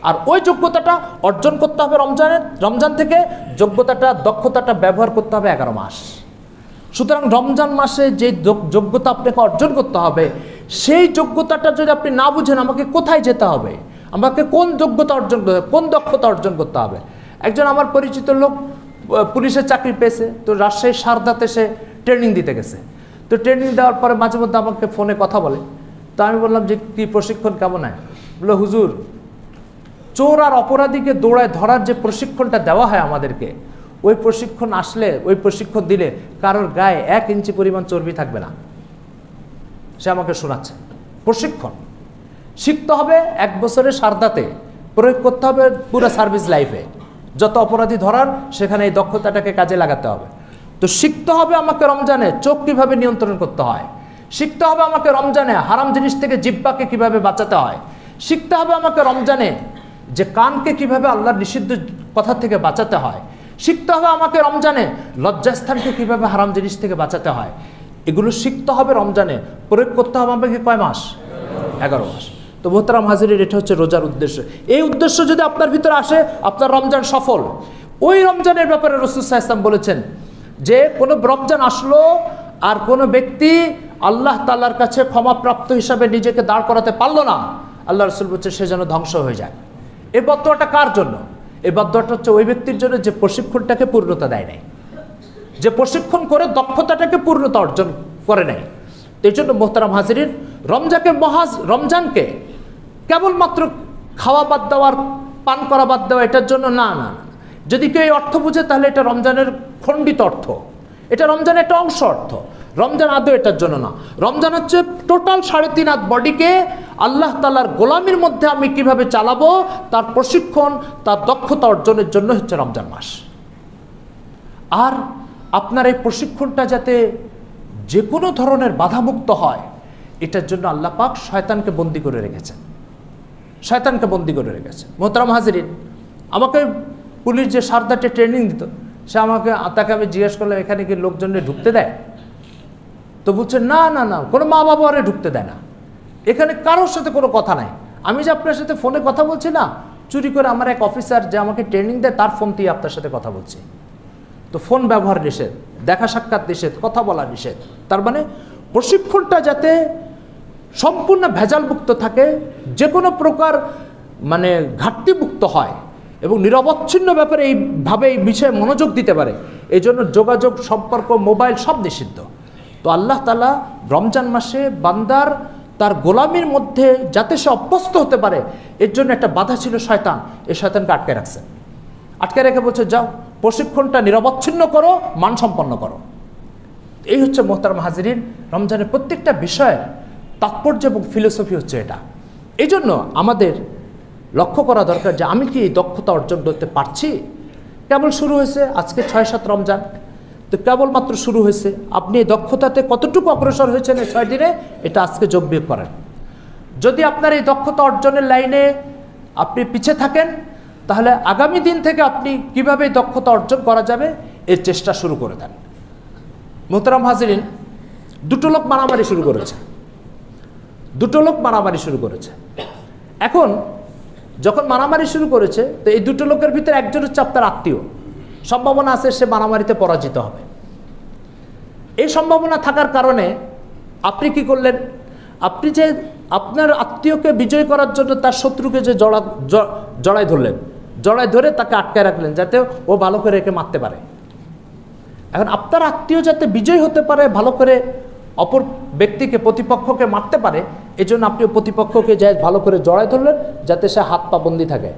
A: আর ওই যোগ্যতাটা অর্জন করতে হবে রমজান থেকে, যোগ্যতাটা দক্ষতাটা ব্যবহার করতে হবে 11 মাস। সুতরাং রমজান মাসে যে যোগ্যতা আপনাকে অর্জন করতে হবে, সেই যোগ্যতাটা যদি আপনি না বুঝেন আমাকে কোথায় যেতে হবে, আমাকে কোন যোগ্যতা অর্জন করতে হবে, কোন দক্ষতা অর্জন করতে হবে। একজন আমার পরিচিত লোক পুলিশের চাকরি পেয়েছে, তো রাজশাহী সারদাতে সে ট্রেনিং দিতে গেছে। তো ট্রেনিং দেওয়ার পরে মাঝে মধ্যে আমাকে ফোনে কথা বলে। তো আমি বললাম যে কি প্রশিক্ষণ কেমন হয়? বললো হুজুর, চোর আর অপরাধীকে দৌড়ায় ধরার যে প্রশিক্ষণটা দেওয়া হয় আমাদেরকে, ওই প্রশিক্ষণ আসলে, ওই প্রশিক্ষণ দিলে কারোর গায়ে 1 ইঞ্চি পরিমাণ চর্বি থাকবে না। সে আমাকে শোনাচ্ছে। প্রশিক্ষণ শিখতে হবে 1 বছরের সারদাতে, প্রয়োগ করতে হবে পুরো সার্ভিস লাইফে। যত অপরাধী ধরার সেখানে এই দক্ষতাটাকে কাজে লাগাতে হবে। তো শিখতে হবে আমাকে রমজানে চোখ কিভাবে নিয়ন্ত্রণ করতে হয়, শিখতে হবে আমাকে রমজানে হারাম জিনিস থেকে জিহ্বাকে কিভাবে বাঁচাতে হয়, শিখতে হবে আমাকে রমজানে যে কানকে কিভাবে আল্লাহর নিষিদ্ধ কথা থেকে বাঁচাতে হয়, শিখতে হবে আমাকে রমজানে লজ্জাস্থানকে কিভাবে হারাম জিনিস থেকে বাঁচাতে হয়। এগুলো শিখতে হবে রমজানে, প্রয়োগ করতে হবে আমাকে কয় মাস? 11 মাস। তো মোহতারাম হাজিরের, এটা হচ্ছে রোজার উদ্দেশ্য। এই উদ্দেশ্য যদি আপনার ভিতরে আসে, আপনার রমজান সফল। ওই রমজানের ব্যাপারে রাসূল সাল্লাল্লাহু আলাইহি ওয়াসাল্লাম বলেছেন যে কোনো রমজান আসলো আর কোনো ব্যক্তি আল্লাহ তাআলার কাছে ক্ষমাপ্রাপ্ত হিসাবে নিজেকে দাঁড় করাতে পারলো না, আল্লাহ রাসূল বলছে সে যেন ধ্বংস হয়ে যায়। এই বদদোয়াটা কার জন্য? এই বদদোয়াটা হচ্ছে ওই ব্যক্তির জন্য যে প্রশিক্ষণটাকে পূর্ণতা দেয় নাই, যে প্রশিক্ষণ করে দক্ষতাটাকে পূর্ণতা অর্জন করে নাই। এই জন্য মোহতারাম হাজিরিন, রমজানকে কেবলমাত্র খাওয়া বাদ দেওয়ার, পান করা বাদ দেওয়া এটার জন্য না। যদি কেউ এই অর্থ বুঝে তাহলে এটা রমজানের খণ্ডিত অর্থ, এটা রমজানের একটা অংশ অর্থ। রমজান আদৌ এটার জন্য না। রমজান হচ্ছে টোটাল 3.5 হাত বডিকে আল্লাহ তাআলার গোলামির মধ্যে আমি কিভাবে চালাবো তার প্রশিক্ষণ, তার দক্ষতা অর্জনের জন্য হচ্ছে রমজান মাস। আর আপনার এই প্রশিক্ষণটা যাতে যে কোনো ধরনের বাধামুক্ত হয়, এটার জন্য আল্লাহ পাক শয়তানকে বন্দী করে রেখেছেন, শয়তানকে বন্দী করে রেখেছেন। মোহতারাম হাজিরিন, আমাকে পুলিশ যে সারদাটে ট্রেনিং দিত, সে তাকে আমি জিজ্ঞেস করলাম এখানে কি লোকজনকে ঢুকতে দেয়? তো বলছে না, কোনো মা বাবা আরে ঢুকতে দেয় না, এখানে কারোর সাথে কোনো কথা নাই। আমি যে আপনার সাথে ফোনে কথা বলছি না, চুরি করে আমার এক অফিসার যে আমাকে ট্রেনিং দেয় তার ফোন দিয়ে আপনার সাথে কথা বলছি। তো ফোন ব্যবহার নিষেধ, দেখা সাক্ষাৎ নিষেধ, কথা বলা নিষেধ। তার মানে প্রশিক্ষণটা যাতে সম্পূর্ণ ভেজালমুক্ত থাকে, যে কোনো প্রকার মানে ঘাটতিমুক্ত হয় এবং নিরবচ্ছিন্ন ব্যাপারে এইভাবে এই বিষয়ে মনোযোগ দিতে পারে, এই জন্য যোগাযোগ, সম্পর্ক, মোবাইল সব নিষিদ্ধ। তো আল্লাহ তাআলা রমজান মাসে বান্দার তার গোলামির মধ্যে যাতে সে অভ্যস্ত হতে পারে, এর জন্য একটা বাধা ছিল শয়তান। এই শয়তানকে আটকে রাখছেন, আটকে রেখে বলছে যাও প্রশিক্ষণটা নিরবচ্ছিন্ন করো, মানসম্পন্ন করো। এই হচ্ছে মোহতারাম হাজিরিন রমজানের প্রত্যেকটা বিষয়ের তাৎপর্য এবং ফিলোসফি হচ্ছে এটা। এই জন্য আমাদের লক্ষ্য করা দরকার যে আমি কি এই দক্ষতা অর্জন করতে পারছি? কেবল শুরু হয়েছে, আজকে 6-7 রমজান, তো কেবলমাত্র শুরু হয়েছে। আপনি এই দক্ষতাতে কতটুকু অগ্রসর হয়েছেন এই 6 দিনে, এটা আজকে যোগ বিয়োগ করেন। যদি আপনার এই দক্ষতা অর্জনের লাইনে আপনি পিছিয়ে থাকেন, তাহলে আগামী দিন থেকে আপনি কিভাবে দক্ষতা অর্জন করা যাবে এর চেষ্টা শুরু করে দেন। মোহতারাম হাজিরিন, দুটো লোক মারামারি শুরু করেছে। এখন যখন মারামারি শুরু করেছে, তো এই দুটো লোকের ভিতরে একজন হচ্ছে আপনার আত্মীয়, সম্ভাবনা আছে সে মারামারিতে পরাজিত হবে। এই সম্ভাবনা থাকার কারণে আপনি কি করলেন? আপনি যে আপনার আত্মীয়কে বিজয় করার জন্য তার শত্রুকে যে জড়াই ধরলেন, জড়াই ধরে তাকে আটকায় রাখলেন যাতে ও ভালো করে একে মারতে পারে। এখন আপনার আত্মীয় যাতে বিজয় হতে পারে, ভালো করে অপর ব্যক্তিকে, প্রতিপক্ষকে মারতে পারে, এজন্য আপনি প্রতিপক্ষকে যাই ভালো করে জড়াই ধরলেন যাতে সে হাত পা বন্দি থাকে।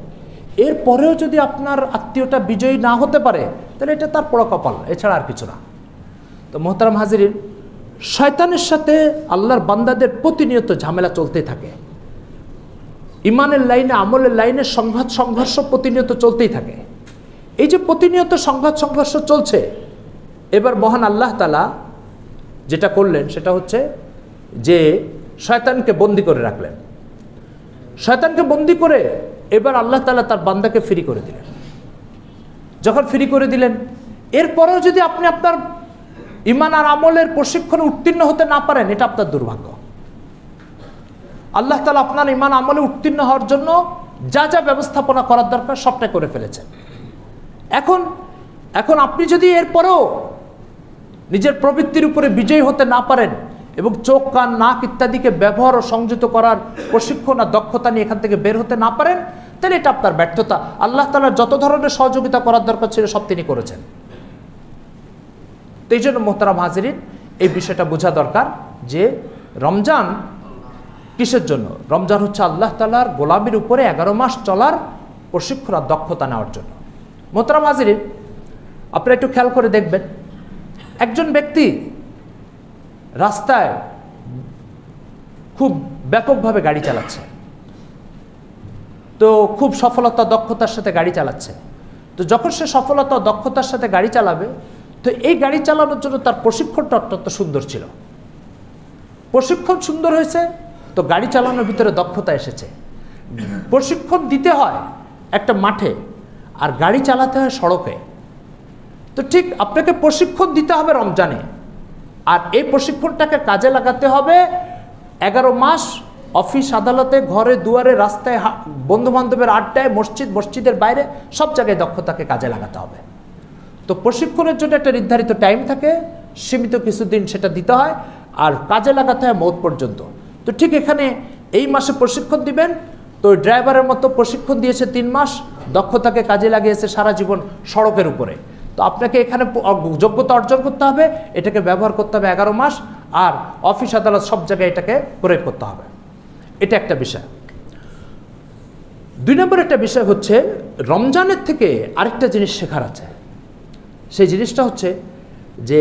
A: এরপরেও যদি আপনার আত্মীয়টা বিজয়ী না হতে পারে, তাহলে এটা তার পোড়া কপাল, এছাড়া আর কিছু না। তো মোহতারাম হাজিরিন, শয়তানের সাথে আল্লাহর বান্দাদের প্রতিনিয়ত ঝামেলা চলতেই থাকে। ইমানের লাইনে, আমলের লাইনে সংঘর্ষ প্রতিনিয়ত চলতেই থাকে। এই যে প্রতিনিয়ত সংঘর্ষ চলছে, এবার মহান আল্লাহ তাআলা যেটা করলেন সেটা হচ্ছে যে শয়তানকে বন্দি করে রাখলেন। শয়তানকে বন্দি করে এবার আল্লাহ তাআলা তার বান্দাকে ফ্রি করে দিলেন। যখন ফ্রি করে দিলেন, এরপরেও যদি আপনি আপনার ইমান আর আমলের প্রশিক্ষণে উত্তীর্ণ হতে না পারেন, এটা আপনার দুর্ভাগ্য। আল্লাহ তাআলা আপনার ইমান আমলে উত্তীর্ণ হওয়ার জন্য যা যা ব্যবস্থাপনা করার দরকার সবটাই করে ফেলেছেন। এখন আপনি যদি এরপরেও নিজের প্রবৃত্তির উপরে বিজয়ী হতে না পারেন এবং চোখ, কান, নাক ইত্যাদিকে ব্যবহার ও সংযত করার প্রশিক্ষণ আর দক্ষতা নিয়ে এখান থেকে বের হতে না পারেন, তাহলে এটা আপনার ব্যর্থতা। আল্লাহ তাআলার যত ধরনের সহযোগিতা করার দরকার ছিল সব তিনি করেছেন। তো এই জন্য মোহতারাম হাজিরিন, এই বিষয়টা বোঝা দরকার যে রমজান কিসের জন্য? রমজান হচ্ছে আল্লাহ তাআলার গোলামির উপরে 11 মাস চলার প্রশিক্ষণ আর দক্ষতা নেওয়ার জন্য। মোহতারাম হাজিরিন, আপনারা একটু খেয়াল করে দেখবেন, একজন ব্যক্তি রাস্তায় খুব ব্যাপকভাবে গাড়ি চালাচ্ছে, তো খুব সফলতা দক্ষতার সাথে গাড়ি চালাচ্ছে। তো যখন সে সফলতা দক্ষতার সাথে গাড়ি চালাবে, তো এই গাড়ি চালানোর জন্য তার প্রশিক্ষণটা অত্যন্ত সুন্দর ছিল। প্রশিক্ষণ সুন্দর হয়েছে, তো গাড়ি চালানোর ভিতরে দক্ষতা এসেছে। প্রশিক্ষণ দিতে হয় একটা মাঠে, আর গাড়ি চালাতে হয় সড়কে। তো ঠিক আপনাকে প্রশিক্ষণ দিতে হবে রমজানে, আর এই প্রশিক্ষণটাকে কাজে লাগাতে হবে 11 মাস অফিস আদালতে, ঘরে দুয়ারে, রাস্তায়, বন্ধুবান্ধবের আড্ডায়, মসজিদের বাইরে সব জায়গায় দক্ষতাকে কাজে লাগাতে হবে। তো প্রশিক্ষণের জন্য একটা নির্ধারিত টাইম থাকে, সীমিত কিছুদিন সেটা দিতে হয়, আর কাজে লাগাতে হয় মৌত পর্যন্ত। তো ঠিক এখানে এই মাসে প্রশিক্ষণ দিবেন, তো ড্রাইভারের মতো প্রশিক্ষণ দিয়েছে 3 মাস, দক্ষতাকে কাজে লাগিয়েছে সারা জীবন সড়কের উপরে। তো আপনাকে এখানে যোগ্যতা অর্জন করতে হবে, এটাকে ব্যবহার করতে হবে 11 মাস, আর অফিস আদালত সব জায়গায় এটাকে প্রয়োগ করতে হবে। এটা একটা বিষয়। 2 নম্বর একটা বিষয় হচ্ছে রমজানের থেকে আরেকটা জিনিস শেখার আছে। সেই জিনিসটা হচ্ছে যে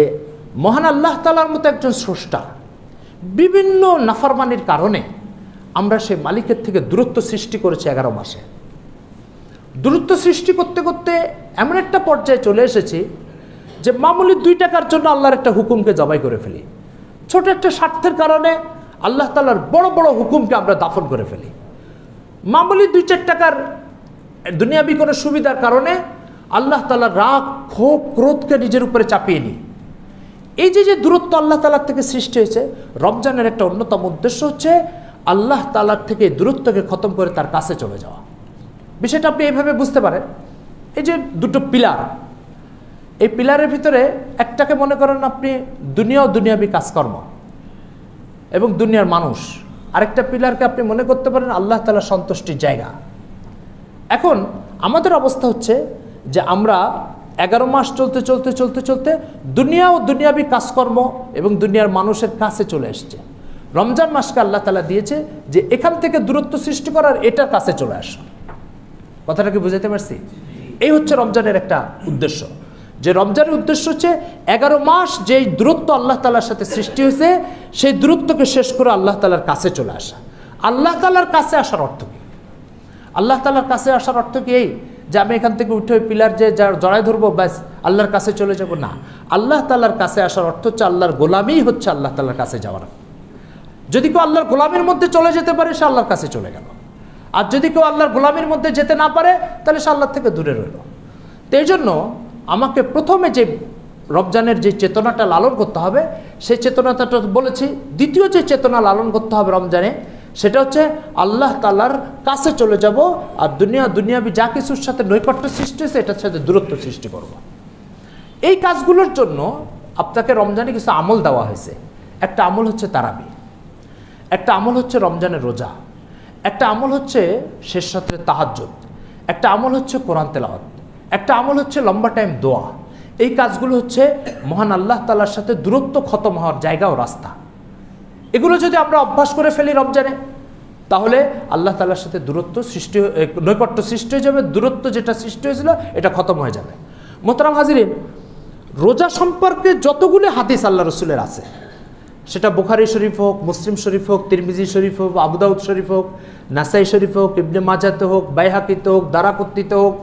A: মহান আল্লাহ তাআলার মতো একজন স্রষ্টা, বিভিন্ন নাফরমানির কারণে আমরা সেই মালিকের থেকে দূরত্ব সৃষ্টি করেছি 11 মাসে। দূরত্ব সৃষ্টি করতে করতে এমন একটা পর্যায়ে চলে এসেছি যে মামুলি 2 টাকার জন্য আল্লাহর একটা হুকুমকে জবাই করে ফেলি। ছোট একটা স্বার্থের কারণে আল্লাহ তাআলার বড় বড় হুকুমকে আমরা দাফন করে ফেলি। মামুলি 2-4 টাকার দুনিয়াবি কোনো সুবিধার কারণে আল্লাহ তাআলার রাগ, ক্ষোভ, ক্রোধকে নিজের উপরে চাপিয়ে নিই। এই যে দূরত্ব আল্লাহ তাআলার থেকে সৃষ্টি হয়েছে, রমজানের একটা অন্যতম উদ্দেশ্য হচ্ছে আল্লাহ তাআলার থেকে দূরত্বকে খতম করে তার কাছে চলে যাওয়া। বিষয়টা আপনি এইভাবে বুঝতে পারেন, এই যে 2টো পিলার, এই পিলারের ভিতরে একটাকে মনে করেন আপনি দুনিয়া ও দুনিয়াবি কাজকর্ম এবং দুনিয়ার মানুষ, আরেকটা পিলারকে আপনি মনে করতে পারেন আল্লাহ তাআলার সন্তুষ্টির জায়গা। এখন আমাদের অবস্থা হচ্ছে যে আমরা 11 মাস চলতে দুনিয়া ও দুনিয়াবি কাজকর্ম এবং দুনিয়ার মানুষের কাছে চলে এসছে। রমজান মাসকে আল্লাহ তাআলা দিয়েছে যে এখান থেকে দূরত্ব সৃষ্টি করার, এটার কাছে চলে আসা। কথাটা কি বুঝাতে পারছি? এই হচ্ছে রমজানের একটা উদ্দেশ্য, যে রমজানের উদ্দেশ্য হচ্ছে 11 মাস যেই দূরত্ব আল্লাহ তাআলার সাথে সৃষ্টি হয়েছে, সেই দূরত্বকে শেষ করে আল্লাহ তাআলার কাছে চলে আসা। আল্লাহ তাআলার কাছে আসার অর্থ কি? আল্লাহ তাআলার কাছে আসার অর্থ কি এই যে আমি এখান থেকে উঠে ওই পিলার যে জড়ায় ধরবো ব্যাস আল্লাহর কাছে চলে যাব? না, আল্লাহ তাআলার কাছে আসার অর্থ হচ্ছে আল্লাহর গোলামই হচ্ছে আল্লাহ তাআলার কাছে যাওয়ার। যদি কেউ আল্লাহর গোলামির মধ্যে চলে যেতে পারে, সে আল্লাহর কাছে চলে গেল। আর যদি কেউ আল্লাহর গোলামির মধ্যে যেতে না পারে, তাহলে সে আল্লাহ থেকে দূরে রইল। তো এই জন্য আমাকে প্রথমে যে রমজানের যে চেতনাটা লালন করতে হবে, সেই চেতনাটা বলেছি। দ্বিতীয় যে চেতনা লালন করতে হবে রমজানে, সেটা হচ্ছে আল্লাহ তাআলার কাছে চলে যাব, আর দুনিয়াবি যা কিছুর সাথে নৈকট্য সৃষ্টি হয়েছে এটার সাথে দূরত্ব সৃষ্টি করব। এই কাজগুলোর জন্য আপনাকে রমজানে কিছু আমল দেওয়া হয়েছে। একটা আমল হচ্ছে তারাবি, একটা আমল হচ্ছে রমজানের রোজা, একটা আমল হচ্ছে শেষ রাত্রে তাহাজ্জুদ, একটা আমল হচ্ছে কোরআন তেলাওয়াত, একটা আমল হচ্ছে লম্বা টাইম দোয়া। এই কাজগুলো হচ্ছে মহান আল্লাহ তাআলার সাথে দূরত্ব খতম হওয়ার জায়গা ও রাস্তা। এগুলো যদি আমরা অভ্যাস করে ফেলি রমজানে, তাহলে আল্লাহ তাআলার সাথে দূরত্ব সৃষ্টি, নৈকট্য সৃষ্টি হয়ে যাবে। দূরত্ব যেটা সৃষ্টি হয়েছিল এটা খতম হয়ে যাবে। মোহতারাম হাজিরিন, রোজা সম্পর্কে যতগুলো হাদিস আল্লাহ রসুলের আছে, সেটা বুখারী শরীফ হোক, মুসলিম শরীফ হোক, তিরমিজি শরীফ হোক, আবু দাউদ শরীফ হোক, নাসাই শরীফ হোক, ইবনে মাজাতে হোক, বাইহাকিতে হোক, দারাকুত্তিতে হোক,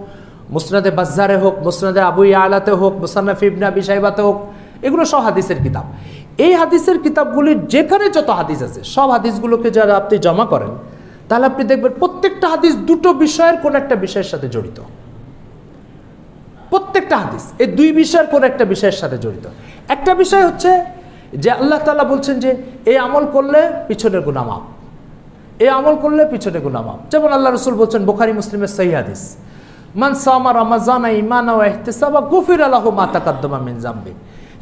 A: মুসনাদে বাজ্জারে হোক, মুসনাদে আবু ইয়ালাতে হোক, মুসান্নাফ ইবনে আবি শাইবাতে হোক, এগুলো সব হাদিসের কিতাব। এই হাদিসের কিতাবগুলির যেখানে যত হাদিস আছে, সব হাদিসগুলোকে যারা আপনি জমা করেন, তাহলে আপনি দেখবেন প্রত্যেকটা হাদিস 2টো বিষয়ের কোন একটা বিষয়ের সাথে জড়িত। প্রত্যেকটা হাদিস এই 2 বিষয়ের কোন একটা বিষয়ের সাথে জড়িত। একটা বিষয় হচ্ছে যে আল্লাহ তাআলা বলছেন যে এই আমল করলে পিছনের গুনাহ মাফ, এই আমল করলে পিছনের গুনাহ মাফ। যেমন আল্লাহ রাসূল বলছেন বুখারী মুসলিমের সহিহ হাদিস, মান সামা রমাযানা ঈমানান ওয়া ইহতিসাবা গুফিরা লাহু মা তাকাদ্দামা মিন যামবি।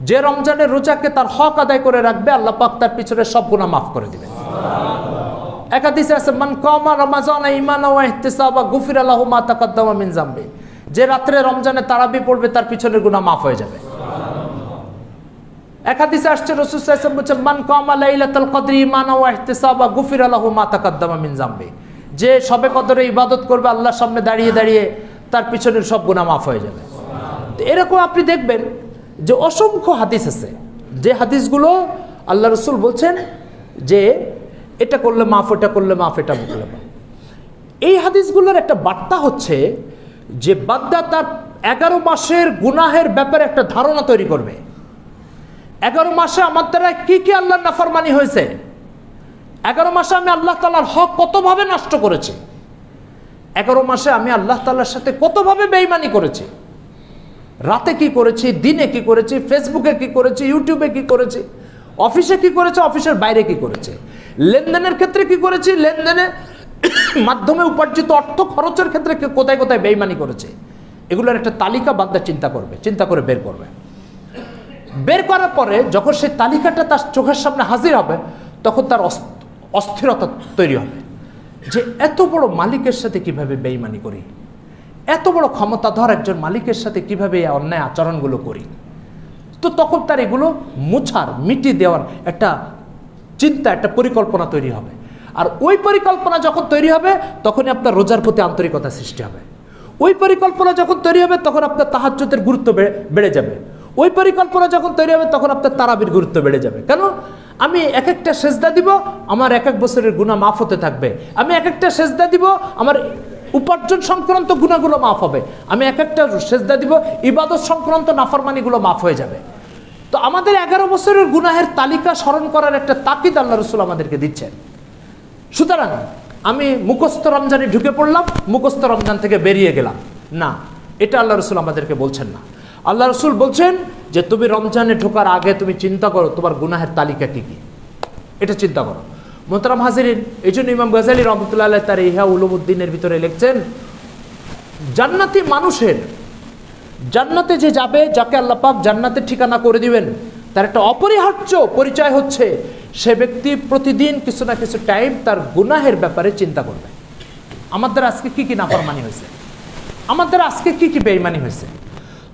A: যে রমজানের রোজাকে তার হক আদায় করে রাখবে, আল্লাহ পাক তার পিছনের সব গুনাহ মাফ করে দিবেন। এক হাদিসে আছে মান কামা রমাযানা ঈমানান ওয়া ইহতিসাবা গুফিরা লাহু মা তাকাদ্দামা মিন যামবি। যে রাতে রমজানে তারাবি পড়বে, তার পিছনের গুনাহ মাফ হয়ে যাবে। এক হাদিসে আসছে রাসূল সাল্লাল্লাহু আলাইহি ওয়াসাল্লাম বলেছেন মান কামা লাইলাতুল কদরি ঈমানান ওয়া ইহতিসাবা গুফিরা লাহু মা তাকাদ্দামা মিন যামবি। যে শবে কদরে ইবাদত করবে, আল্লাহর সামনে দাঁড়িয়ে দাঁড়িয়ে তার পিছনের সব গুনাহ মাফ হয়ে যাবে। তো এরকম আপনি দেখবেন যে অসংখ্য হাদিস আছে, যে হাদিসগুলো আল্লাহ রাসূল বলছেন যে এটা করলে মাফ, এটা করলে মাফ, এটা করলে মাফ। এই হাদিসগুলোর একটা বার্তা হচ্ছে যে বান্দা তার 11 মাসের গুনাহের ব্যাপারে একটা ধারণা তৈরি করবে। 11 মাসে আমার দ্বারা কি কি আল্লাহর নাফরমানি হয়েছে, 11 মাসে আমি আল্লাহ তাআলার হক কতভাবে নষ্ট করেছি, 11 মাসে আমি আল্লাহ তাআলার সাথে কতভাবে বেঈমানি করেছি, রাতে কি করেছি, দিনে কি করেছি, ফেসবুকে কি করেছি, ইউটিউবে কি করেছি, অফিসে কি করেছে, অফিসের বাইরে কি করেছে, লেনদেনের ক্ষেত্রে কি করেছে, লেনদেনের মাধ্যমে উপার্জিত অর্থ খরচের ক্ষেত্রে কোথায় কোথায় বেইমানি করেছে, এগুলোর একটা তালিকা বান্দা চিন্তা করবে, চিন্তা করে বের করবে। বের করার পরে যখন সেই তালিকাটা তার চোখের সামনে হাজির হবে, তখন তার অস্থিরতা তৈরি হবে যে এত বড় মালিকের সাথে কিভাবে বেইমানি করি, এত বড় ক্ষমতাধর একজন মালিকের সাথে কিভাবে এই অন্যায় আচরণগুলো করি। তো তখন তার এগুলো মিটিয়ে দেওয়ার একটা চিন্তা, একটা পরিকল্পনা তৈরি হবে। আর ওই পরিকল্পনা যখন তৈরি হবে, তখনই আপনার রোজার প্রতি আন্তরিকতা সৃষ্টি হবে। ওই পরিকল্পনা যখন তৈরি হবে, তখন আপনার তাহাজ্জুদের গুরুত্ব বেড়ে যাবে। ওই পরিকল্পনা যখন তৈরি হবে, তখন আপনার তারাবির গুরুত্ব বেড়ে যাবে। কেন? আমি এক একটা সেজদা দিব, আমার এক এক বছরের গুনাহ মাফ হতে থাকবে। আমি এক একটা সেজদা দিব, আমার উপার্জন সংক্রান্ত গুনাহগুলো মাফ হবে। আমি এক একটা সেজদা দিব, ইবাদত সংক্রান্ত নাফরমানিগুলো মাফ হয়ে যাবে। তো আমাদের 11 বছরের গুনাহের তালিকা স্মরণ করার একটা তাকিদ আল্লাহ রাসূল আমাদেরকে দিচ্ছেন। সুতরাং আমি মুখস্থ রমজানে ঢুকে পড়লাম, মুখস্থ রমজান থেকে বেরিয়ে গেলাম না, এটা আল্লাহ রাসূল আমাদেরকে বলছেন না। আল্লাহ রাসূল বলছেন যে তুমি রমজানে ঢোকার আগে তুমি চিন্তা করো তোমার গুনাহের তালিকা কি কি, এটা চিন্তা করো। মোহতারাম হাজিরিন, এই জন্য ইমাম গাযালী রাহমাতুল্লাহ আলাইহি তার ইহয়া উলুমুদ্দিনের ভিতরে লিখছেন, জান্নাতি মানুষের, জান্নাতে যে যাবে, যাকে আল্লাহ পাক জান্নাতের ঠিকানা করে দিবেন, তার একটা অপরিহার্য পরিচয় হচ্ছে সে ব্যক্তি প্রতিদিন কিছু না কিছু টাইম তার গুনাহের ব্যাপারে চিন্তা করবে। আমাদের আজকে কি কি নাফরমানি হয়েছে, আমাদের আজকে কি কি বেঈমানি হয়েছে।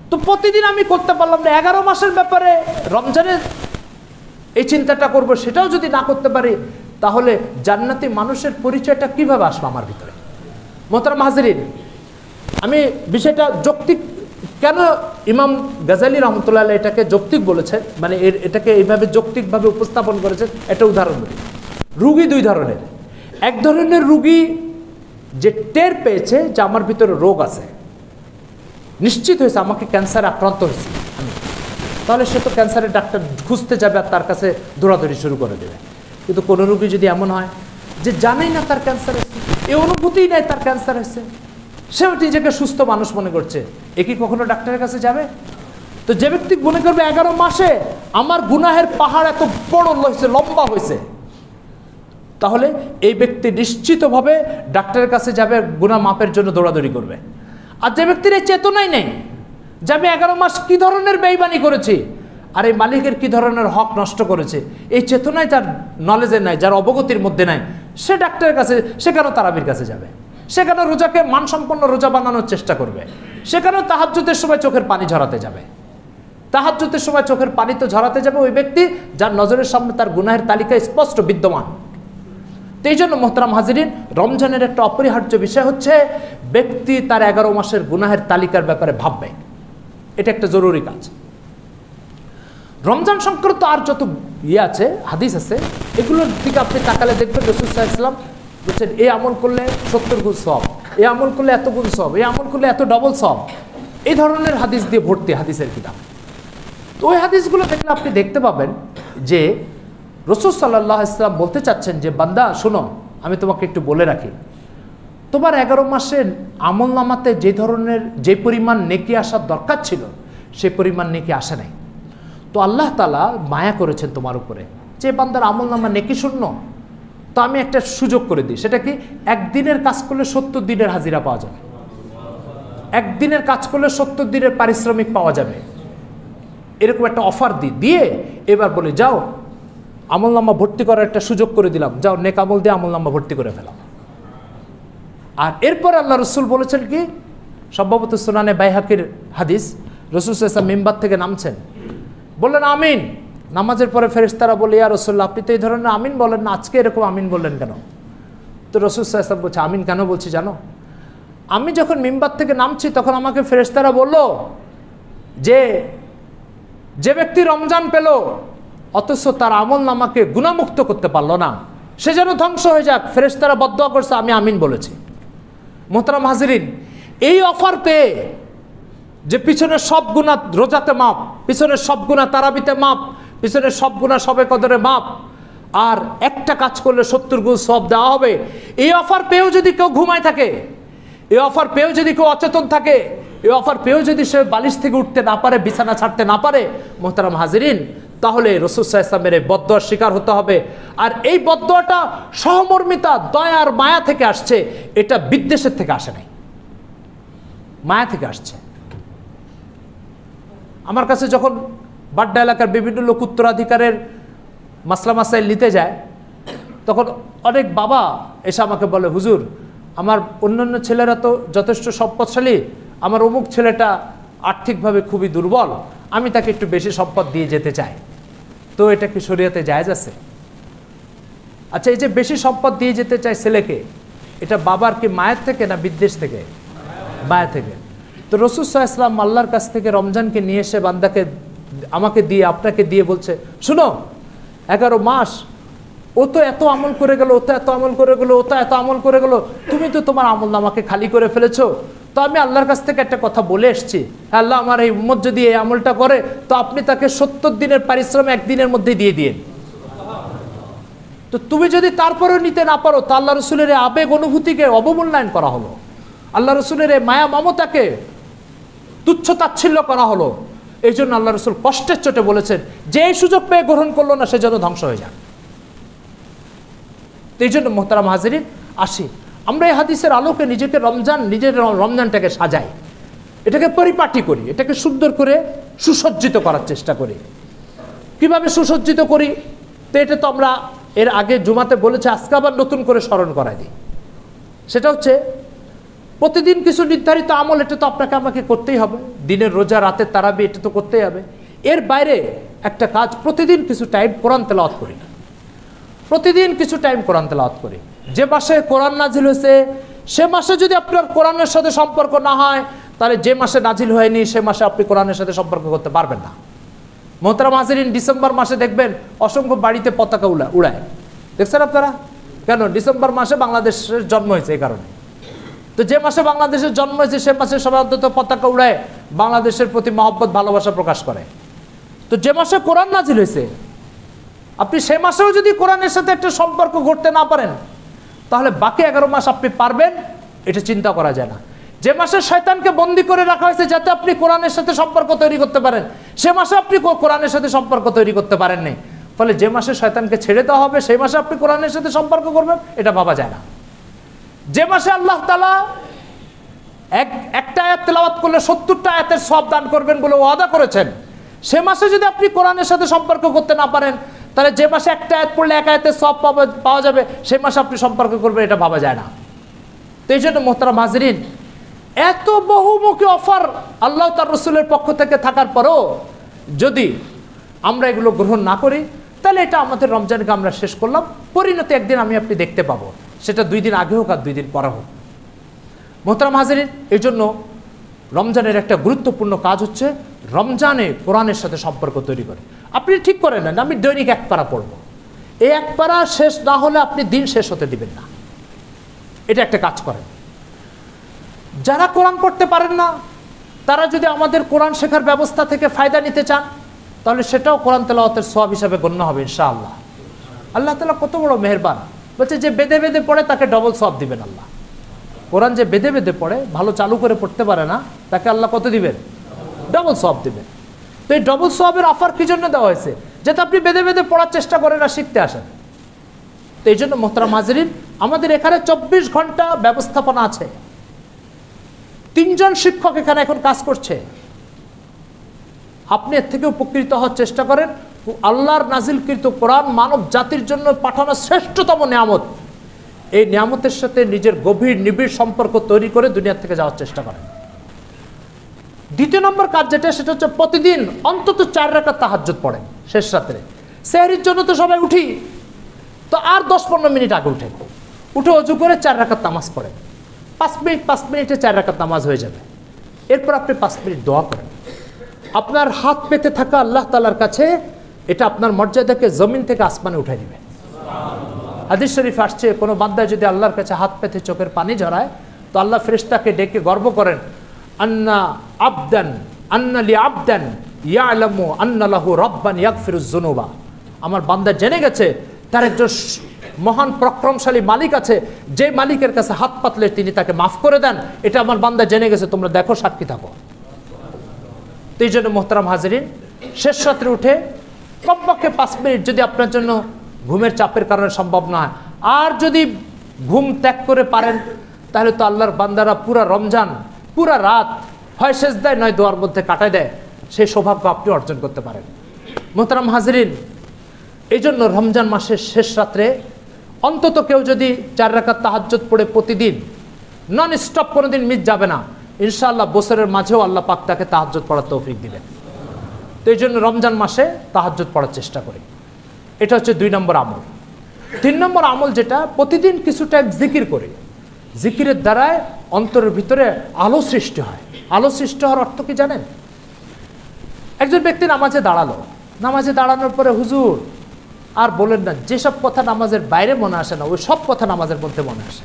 A: তো প্রতিদিন আমি করতে পারলাম না, 11 মাসের ব্যাপারে রমজানের এই চিন্তাটা করব, সেটাও যদি না করতে পারি, তাহলে জান্নাতি মানুষের পরিচয়টা কিভাবে আসবে আমার ভিতরে। মোহতারাম হাজিরিন, আমি বিষয়টা যৌক্তিক, কেন ইমাম গাযালী রাহমাতুল্লাহ আলাইহি এটাকে যৌক্তিক বলেছেন, মানে এটাকে এইভাবে যৌক্তিকভাবে উপস্থাপন করেছেন, একটা উদাহরণ বলি। রুগী দুই ধরনের। এক ধরনের রুগী যে টের পেয়েছে যে আমার ভিতরে রোগ আছে, নিশ্চিত হয়েছে আমাকে ক্যান্সার আক্রান্ত হয়েছে আমি, তাহলে সে তো ক্যান্সারের ডাক্তার খুঁজতে যাবে আর তার কাছে দৌড়াদৌড়ি শুরু করে দেবে। কিন্তু কোনো রুগী যদি এমন হয় যে জানেই না তার ক্যান্সার হয়েছে, এই অনুভূতিই নাই তার ক্যান্সার হয়েছে, সেও নিজেকে সুস্থ মানুষ মনে করছে, এ কি কখনো ডাক্তারের কাছে যাবে? তো যে ব্যক্তি মনে করবে 11 মাসে আমার গুনাহের পাহাড় এত বড় হয়েছে, লম্বা হয়েছে, তাহলে এই ব্যক্তি নিশ্চিতভাবে ডাক্তারের কাছে যাবে, গুনাহ মাপের জন্য দৌড়াদৌড়ি করবে। আর যে ব্যক্তির এই চেতনাই নেই যে আমি 11 মাস কি ধরনের বেঈমানি করেছি আর এই মালিকের কি ধরনের হক নষ্ট করেছে, এই চেতনায় যার নলেজে নাই, যার অবগতির মধ্যে নাই, সে ডাক্তারের কাছে, সে কেন তারাবির কাছে যাবে, সেখানে রোজাকে মানসম্পন্ন রোজা বানানোর চেষ্টা করবে, সেখানেও তাহাজ্জুদের সময় চোখের পানি ঝরাতে যাবে। তাহাজ্জুদের সময় চোখের পানি তো ঝরাতে যাবে ওই ব্যক্তি যার নজরের সামনে তার গুনাহের তালিকা স্পষ্ট বিদ্যমান। তো এই জন্য মোহতারাম হাজিরিন, রমজানের একটা অপরিহার্য বিষয় হচ্ছে ব্যক্তি তার 11 মাসের গুনাহের তালিকার ব্যাপারে ভাববে, এটা একটা জরুরি কাজ। রমজান সংক্রান্ত আর যত আছে, হাদিস আছে, এগুলোর দিকে আপনি তাকালে দেখবেন রাসূল সাল্লাল্লাহু আলাইহি ওয়াসাল্লাম বলছেন এই আমল করলে 70 গুণ সওয়াব, এই আমল করলে এত গুণ সওয়াব, এই আমল করলে এত ডবল সওয়াব, এই ধরনের হাদিস দিয়ে ভর্তি হাদিসের কিতাব। তো ওই হাদিসগুলো দেখলে আপনি দেখতে পাবেন যে রাসূল সাল্লাল্লাহু আলাইহি ওয়াসাল্লাম বলতে চাচ্ছেন যে বান্দা শোনো, আমি তোমাকে একটু বলে রাখি, তোমার 11 মাসের আমল নামাতে যে পরিমাণ নেকি আসার দরকার ছিল সেই পরিমাণ নেকি আসে নাই। তো আল্লাহ তাআলা মায়া করেছেন তোমার উপরে যে বান্দার আমল নামা নেকি শূন্য, তো আমি একটা সুযোগ করে দিই, সেটা কি, একদিনের কাজ করলে 70 দিনের হাজিরা পাওয়া যাবে, একদিনের কাজ করলে 70 দিনের পারিশ্রমিক পাওয়া যাবে, এরকম একটা অফার দিয়ে এবার বলি যাও আমলনামা ভর্তি করার একটা সুযোগ করে দিলাম, যাও নেক আমল দিয়ে আমলনামা ভর্তি করে ফেলাম। আর এরপর আল্লাহ রসুল বলেছেন কি, সম্ভবত সুনানে বাইহাকির হাদিস, রসুল সাল্লাল্লাহু আলাইহি ওয়াসাল্লাম মিম্বার থেকে নামছেন, বললেন আমিন। নামাজের পরে ফেরেশতারা বলে ইয়া রাসূলুল্লাহ, আপনি তো এই ধরনের আমিন বলেন না, আজকে এরকম আমিন বললেন কেন? তো রসুল সাল্লাল্লাহু আলাইহি ওয়াসাল্লাম বলছে আমিন কেন বলছি জানো, আমি যখন মিম্বার থেকে নামছি তখন আমাকে ফেরেশতারা বলল যে ব্যক্তি রমজান পেল অথচ তার আমল নামাকে গুনাহমুক্ত করতে পারলো না, সে যেন ধ্বংস হয়ে যাক, ফেরেশতারা বদদুয়া করছে, আমি আমিন বলেছি। মোহতারাম হাজিরিন, এই অফার পেয়ে যে পিছনের সব গুনাহ রোজাতে মাপ, পিছনের সব গুনাহ তারাবিতে মাপ, পিছনের সব গুনাহ শবে কদরে মাপ, আর একটা কাজ করলে 70 গুণ সওয়াব দেওয়া হবে, এই অফার পেয়েও যদি কেউ ঘুমায় থাকে, এই অফার পেয়েও যদি কেউ অচেতন থাকে, এই অফার পেয়েও যদি সে বালিশ থেকে উঠতে না পারে, বিছানা ছাড়তে না পারে, মোহতারাম হাজিরিন, তাহলে রাসূল সাল্লাল্লাহু আলাইহি ওয়াসাল্লামের এই বদদোয়ার শিকার হতে হবে। আর এই বদদোয়াটা সহমর্মিতা, দয়া আর মায়া থেকে আসছে, এটা বিদ্বেষের থেকে আসে নাই, মায়া থেকে আসছে। আমার কাছে যখন বাড্ডা এলাকার বিভিন্ন লোক উত্তরাধিকারের মাসলা মাসাইল নিতে যায়, তখন অনেক বাবা এসে আমাকে বলে, হুজুর আমার অন্যান্য ছেলেরা তো যথেষ্ট সম্পদশালী, আমার অমুক ছেলেটা আর্থিকভাবে খুবই দুর্বল, আমি তাকে একটু বেশি সম্পদ দিয়ে যেতে চাই, তো এটা কি শরীয়তে জায়েজ আছে? আচ্ছা, এই যে বেশি সম্পদ দিয়ে যেতে চাই ছেলেকে, এটা বাবার কি মায়ের থেকে না বিদ্বেষ থেকে? মায়ের থেকে। তো রাসূল সাল্লাল্লাহু আলাইহি ওয়াসাল্লাম আল্লাহর কাছ থেকে রমজানকে নিয়ে এসে বান্দাকে, আমাকে দিয়ে, আপনাকে দিয়ে বলছে, শুনো 11 মাস ও তো এত আমল করে গেল, ও তো এত আমল করে গেল, ও তো এত আমল করে গেল, তুমি তো তোমার আমল নামাকে খালি করে ফেলেছো। তো আমি আল্লাহর কাছ থেকে একটা কথা বলে এসেছি, আল্লাহ আমার এই উম্মত যদি এই আমলটা করে, তো আপনি তাকে 70 দিনের পারিশ্রম একদিনের মধ্যে দিয়ে দিন। তো তুমি যদি তারপরেও নিতে না পারো, তো আল্লাহ রসুলের আবেগ অনুভূতিকে অবমূল্যায়ন করা হলো, আল্লাহ রসুলের মায়া মমতাকে তুচ্ছ তাচ্ছিল্য করা হলো। এই জন্য আল্লাহ রসুল কষ্টের চোটে বলেছেন, যে এই সুযোগ পেয়ে গ্রহণ করলো না, সে যেন ধ্বংস হয়ে যাক। এই জন্য মোহতারাম হাজিরিন, আসি আমরা এই হাদিসের আলোকে নিজেকে নিজের রমজানটাকে সাজাই, এটাকে পরিপাটি করি, এটাকে সুন্দর করে সুসজ্জিত করার চেষ্টা করি। কিভাবে সুসজ্জিত করি? তো এটা তো আমরা এর আগে জুমাতে বলেছি, আজকে আবার নতুন করে স্মরণ করাই দিই। সেটা হচ্ছে প্রতিদিন কিছু নির্ধারিত আমল, এটা তো আপনাকে আমাকে করতেই হবে। দিনের রোজা, রাতের তারাবি, এটা তো করতেই হবে। এর বাইরে একটা কাজ, প্রতিদিন কিছু টাইম কোরআন তেলাওয়াত করি, প্রতিদিন কিছু টাইম কোরআন তেলাওয়াত করি। যে মাসে কোরআন নাজিল হয়েছে, সে মাসে যদি আপনার কোরআনের সাথে সম্পর্ক না হয়, তাহলে যে মাসে নাজিল হয়নি সে মাসে আপনি কোরআনের সাথে সম্পর্ক করতে পারবেন না। মোহতারাম হাজিরিন, ডিসেম্বর মাসে দেখবেন অসংখ্য বাড়িতে পতাকা উড়ায়, দেখছেন আপনারা? কেন? ডিসেম্বর মাসে বাংলাদেশের জন্ম হয়েছে, এই কারণে। তো যে মাসে বাংলাদেশের জন্ম হয়েছে, সে মাসে সবাই অন্তত পতাকা উড়ায়, বাংলাদেশের প্রতি মহব্বত, ভালোবাসা প্রকাশ করে। তো যে মাসে কোরআন নাজিল হয়েছে, আপনি সে মাসেও যদি কোরআনের সাথে একটা সম্পর্ক গড়তে না পারেন, তাহলে বাকি 11 মাস আপনি পারবেন, এটা চিন্তা করা যায় না। যে মাসে শয়তানকে বন্দী করে রাখা হয়েছে যাতে আপনি কোরআনের সাথে সম্পর্ক তৈরি করতে পারেন, সে মাসে আপনি কোরআনের সাথে সম্পর্ক তৈরি করতে পারেননি। ফলে যে মাসে শয়তানকে ছেড়ে দেওয়া হবে, সেই মাসে আপনি কোরআনের সাথে সম্পর্ক করবেন, এটা ভাবা যায় না। যে মাসে আল্লাহ তাআলা একটা আয়াত তেলাওয়াত করলে 70টা আয়াতের সওয়াব দান করবেন বলে ওয়াদা করেছেন, সে মাসে যদি আপনি কোরআনের সাথে সম্পর্ক করতে না পারেন, তাহলে যে মাসে একটা আয়াত পড়লে 1 আয়াতের সওয়াব পাওয়া যাবে, সেই মাসে আপনি সম্পর্ক করবেন, এটা ভাবা যায় না। তো এই জন্য মোহতারাম হাজিরিন, এত বহুমুখী অফার আল্লাহ তার রসুলের পক্ষ থেকে থাকার পরেও যদি আমরা এগুলো গ্রহণ না করি, তাহলে এটা আমাদের রমজানকে আমরা শেষ করলাম, পরিণতি একদিন আমি আপনি দেখতে পাবো, সেটা 2 দিন আগে হোক আর 2 দিন পরে হোক। মোহতারাম হাজিরিন, এই জন্য রমজানের একটা গুরুত্বপূর্ণ কাজ হচ্ছে রমজানে কোরআনের সাথে সম্পর্ক তৈরি করে। আপনি ঠিক করে নেন, আমি দৈনিক 1 পারা পড়ব, এই 1 পারা শেষ না হলে আপনি দিন শেষ হতে দিবেন না, এটা একটা কাজ করেন। যারা কোরআন পড়তে পারেন না, তারা যদি আমাদের কোরআন শেখার ব্যবস্থা থেকে ফায়দা নিতে চান, তাহলে সেটাও কোরআন তেলাওয়াতের সওয়াব হিসাবে গণ্য হবে ইনশাআল্লাহ। আল্লাহ তাআলা কত বড় মেহেরবান, বলছে যে বেঁধে বেঁধে পড়ে তাকে ডবল সওয়াব দিবেন আল্লাহ। কোরআন যে বেঁধে বেঁধে পড়ে, ভালো চালু করে পড়তে পারে না, তাকে আল্লাহ কত দিবেন? ডবল সওয়াব দিবেন। তো এই ডবল সওয়াবের অফার কি জন্য দেওয়া হয়েছে? যাতে আপনি বেঁধে বেঁধে পড়ার চেষ্টা করেন আর শিখতে আসেন। তো এই জন্য মোহতারাম হাজিরিন, আমাদের এখানে 24 ঘন্টা ব্যবস্থাপনা আছে, 3 জন শিক্ষক এখানে এখন কাজ করছে। আপনি এর থেকে উপকৃত হওয়ার চেষ্টা করেন। আল্লাহর নাজিলকৃত কোরআন মানব জাতির জন্য পাঠানো শ্রেষ্ঠতম নিয়ামত। এই নিয়ামতের সাথে নিজের গভীর নিবিড় সম্পর্ক তৈরি করে দুনিয়া থেকে যাওয়ার চেষ্টা করেন। 2 নম্বর কাজ যেটা, সেটা হচ্ছে প্রতিদিন অন্তত 4 রাকাত তাহাজ্জুদ পড়েন শেষ রাত্রে। সেহরির জন্য তো সবাই উঠি, তো আর 10-15 মিনিট আগে উঠে অজু করে 4 রাকাত নামাজ পড়েন। 5 মিনিটে 4 রাকাত নামাজ হয়ে যাবে। এরপর আপনি 5 মিনিট দোয়া করেন। আপনার হাত পেতে থাকা আল্লাহ তাআলার কাছে এটা আপনার মর্যাদাকে জমিন থেকে আসমানে উঠাই দিবে। হাদিস শরীফ আসছে, কোনো বান্দা যদি আল্লাহর কাছে হাত পেতে চোখের পানি ঝরায়, তো আল্লাহ ফেরেশতাকে ডেকে গর্ব করেন, আন্না লি আবদান ইয়ালামু আন্না লাহু রাব্বান ইয়াগফিরুজ যুনুবা। আমার বান্দা জেনে গেছে তার একজন মহান পরাক্রমশালী মালিক আছে, যে মালিকের কাছে হাত পাতলে তিনি তাকে মাফ করে দেন। এটা আমার বান্দা জেনে গেছে, তোমরা দেখো, সাক্ষী থাকো। তো এই জন্য মোহতারাম হাজিরিন, শেষ রাত্রে উঠে কমপক্ষে 5 মিনিট যদি আপনার জন্য ঘুমের চাপের কারণে সম্ভব না হয়, আর যদি ঘুম ত্যাগ করে পারেন, তাহলে তো আল্লাহর বান্দারা পুরা রমজান পুরা রাত হয় সেজদায় নয় দোয়ার মধ্যে কাটায় দেয়, সেই সৌভাগ্য আপনি অর্জন করতে পারেন। মোহতারাম হাজরিন, এই জন্য রমজান মাসের শেষ রাত্রে অন্তত কেউ যদি 4 রাকাত তাহাজ্জুদ পড়ে প্রতিদিন নন স্টপ কোনোদিন মিস যাবে না, ইনশাআল্লাহ বছরের মাঝেও আল্লাহ পাক তাকে তাহাজ্জুদ পড়ার তৌফিক দিবেন। তো এই জন্য রমজান মাসে তাহাজ্জুদ পড়ার চেষ্টা করি। এটা হচ্ছে 2 নম্বর আমল। 3 নম্বর আমল যেটা, প্রতিদিন কিছু টাইম জিকির করে, জিকিরের দ্বারায় অন্তরের ভিতরে আলো সৃষ্টি হয়। আলো সৃষ্টি হওয়ার অর্থ কি জানেন? একজন ব্যক্তি নামাজে দাঁড়ালো, নামাজে দাঁড়ানোর পরে হুজুর আর বলেন না, যেসব কথা নামাজের বাইরে মনে আসে না ওই সব কথা নামাজের মধ্যে মনে আসে।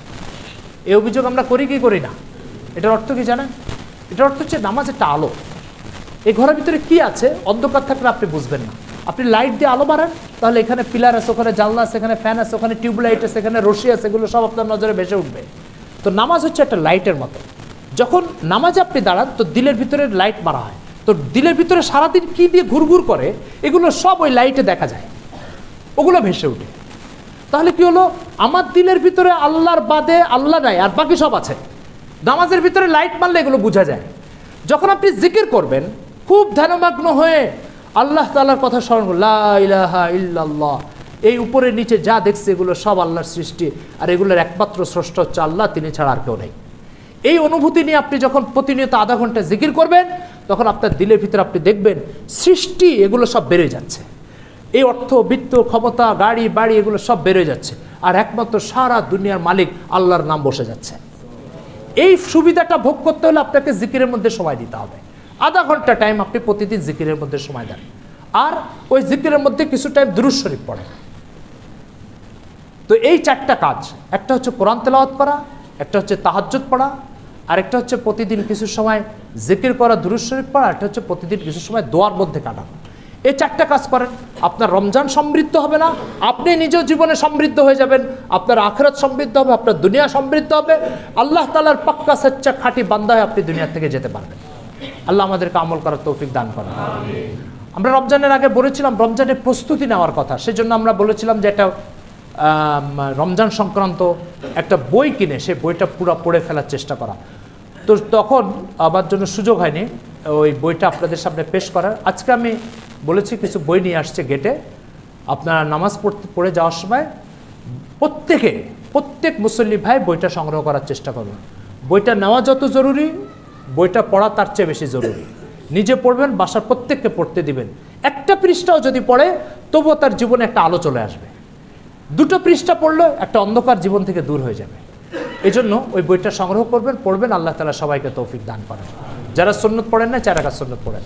A: এই অভিযোগ আমরা করি কি করি না? এটার অর্থ কি জানেন? এটার অর্থ হচ্ছে নামাজ একটা আলো। এই ঘরের ভিতরে কি আছে অন্ধকার থাকলে আপনি বুঝবেন না। আপনি লাইট দিয়ে আলো বাড়ান, তাহলে এখানে পিলার আছে, ওখানে জানলা আছে, এখানে ফ্যান আছে, ওখানে টিউবলাইট আছে, এখানে রশি আছে, এগুলো সব আপনার নজরে ভেসে উঠবে। তো নামাজ হচ্ছে একটা লাইটের মতো। যখন নামাজে আপনি দাঁড়ান তো দিলের ভিতরে লাইট মারা হয়, তো দিলের ভিতরে সারাদিন কি দিয়ে ঘুরঘুর করে এগুলো সব ওই লাইটে দেখা যায়, ওগুলো ভেসে উঠে। তাহলে কি হলো, আমার দিলের ভিতরে আল্লাহর বাদে আল্লাহ নাই, আর বাকি সব আছে। নামাজের ভিতরে লাইট মারলে এগুলো বোঝা যায়। যখন আপনি জিকির করবেন খুব ধ্যানমগ্ন হয়ে আল্লাহ তাআলার কথা স্মরণ করুন, লা ইলাহা ইল্লাল্লাহ, এই উপরে নিচে যা দেখছে এগুলো সব আল্লাহর সৃষ্টি, আর এগুলোর একমাত্র স্রষ্টা হচ্ছে আল্লাহ, তিনি ছাড়া আর কেউ নেই। এই অনুভূতি নিয়ে আপনি যখন প্রতিনিয়ত আধা ঘন্টা জিকির করবেন, তখন আপনার দিলের ভিতরে আপনি দেখবেন সৃষ্টি এগুলো সব বেড়ে যাচ্ছে। এই অর্থ, বিত্ত, ক্ষমতা, গাড়ি বাড়ি এগুলো সব বেড়ে যাচ্ছে, আর একমাত্র সারা দুনিয়ার মালিক আল্লাহর নাম বসে যাচ্ছে। এই সুবিধাটা ভোগ করতে হলে আপনাকে জিকিরের মধ্যে সময় দিতে হবে। আধা ঘন্টা টাইম আপনি প্রতিদিন জিকিরের মধ্যে সময় দেন, আর ওই জিকিরের মধ্যে কিছু টাইম দুরূদ শরীফ পড়েন। তো এই 4টা কাজ, একটা হচ্ছে কোরআন তেলাওয়াত করা, একটা হচ্ছে তাহাজ্জুদ পড়া, আরেকটা হচ্ছে প্রতিদিন কিছু সময় জিকির করা, দুরূদ শরীফ পড়া, একটা হচ্ছে প্রতিদিন কিছু সময় দোয়ার মধ্যে কাটানো। এই 4টা কাজ করেন, আপনার রমজান সমৃদ্ধ হবে না, আপনি নিজেও জীবনে সমৃদ্ধ হয়ে যাবেন, আপনার আখিরাত সমৃদ্ধ হবে, আপনার দুনিয়া সমৃদ্ধ হবে, আল্লাহ তাআলার পাক্কা সচ্চা খাঁটি বান্দা হয়ে আপনি দুনিয়া থেকে যেতে পারবেন। আল্লাহ আমাদেরকে আমল করার তৌফিক দান করেন। আমরা রমজানের আগে বলেছিলাম রমজানের প্রস্তুতি নেওয়ার কথা, সেজন্য আমরা বলেছিলাম যে একটা রমজান সংক্রান্ত একটা বই কিনে সেই বইটা পুরো পড়ে ফেলার চেষ্টা করা। তো তখন আমার জন্য সুযোগ হয়নি ওই বইটা আপনাদের সামনে পেশ করার। আজকে আমি বলেছি কিছু বই নিয়ে আসছে গেটে, আপনারা নামাজ পড়ে যাওয়ার সময় প্রত্যেক মুসল্লি ভাই বইটা সংগ্রহ করার চেষ্টা করুন। বইটা নেওয়া যত জরুরি, বইটা পড়া তার চেয়ে বেশি জরুরি। নিজে পড়বেন, বাসার প্রত্যেককে পড়তে দিবেন। একটা পৃষ্ঠাও যদি পড়ে তবুও তার জীবনে একটা আলো চলে আসবে। 2টো পৃষ্ঠা পড়লে একটা অন্ধকার জীবন থেকে দূর হয়ে যাবে। এই জন্য ওই বইটা সংগ্রহ করবেন, পড়বেন। আল্লাহ তাআলা সবাইকে তৌফিক দান করেন। যারা সুন্নত পড়েন না 4 রাকাত সুন্নত পড়েন।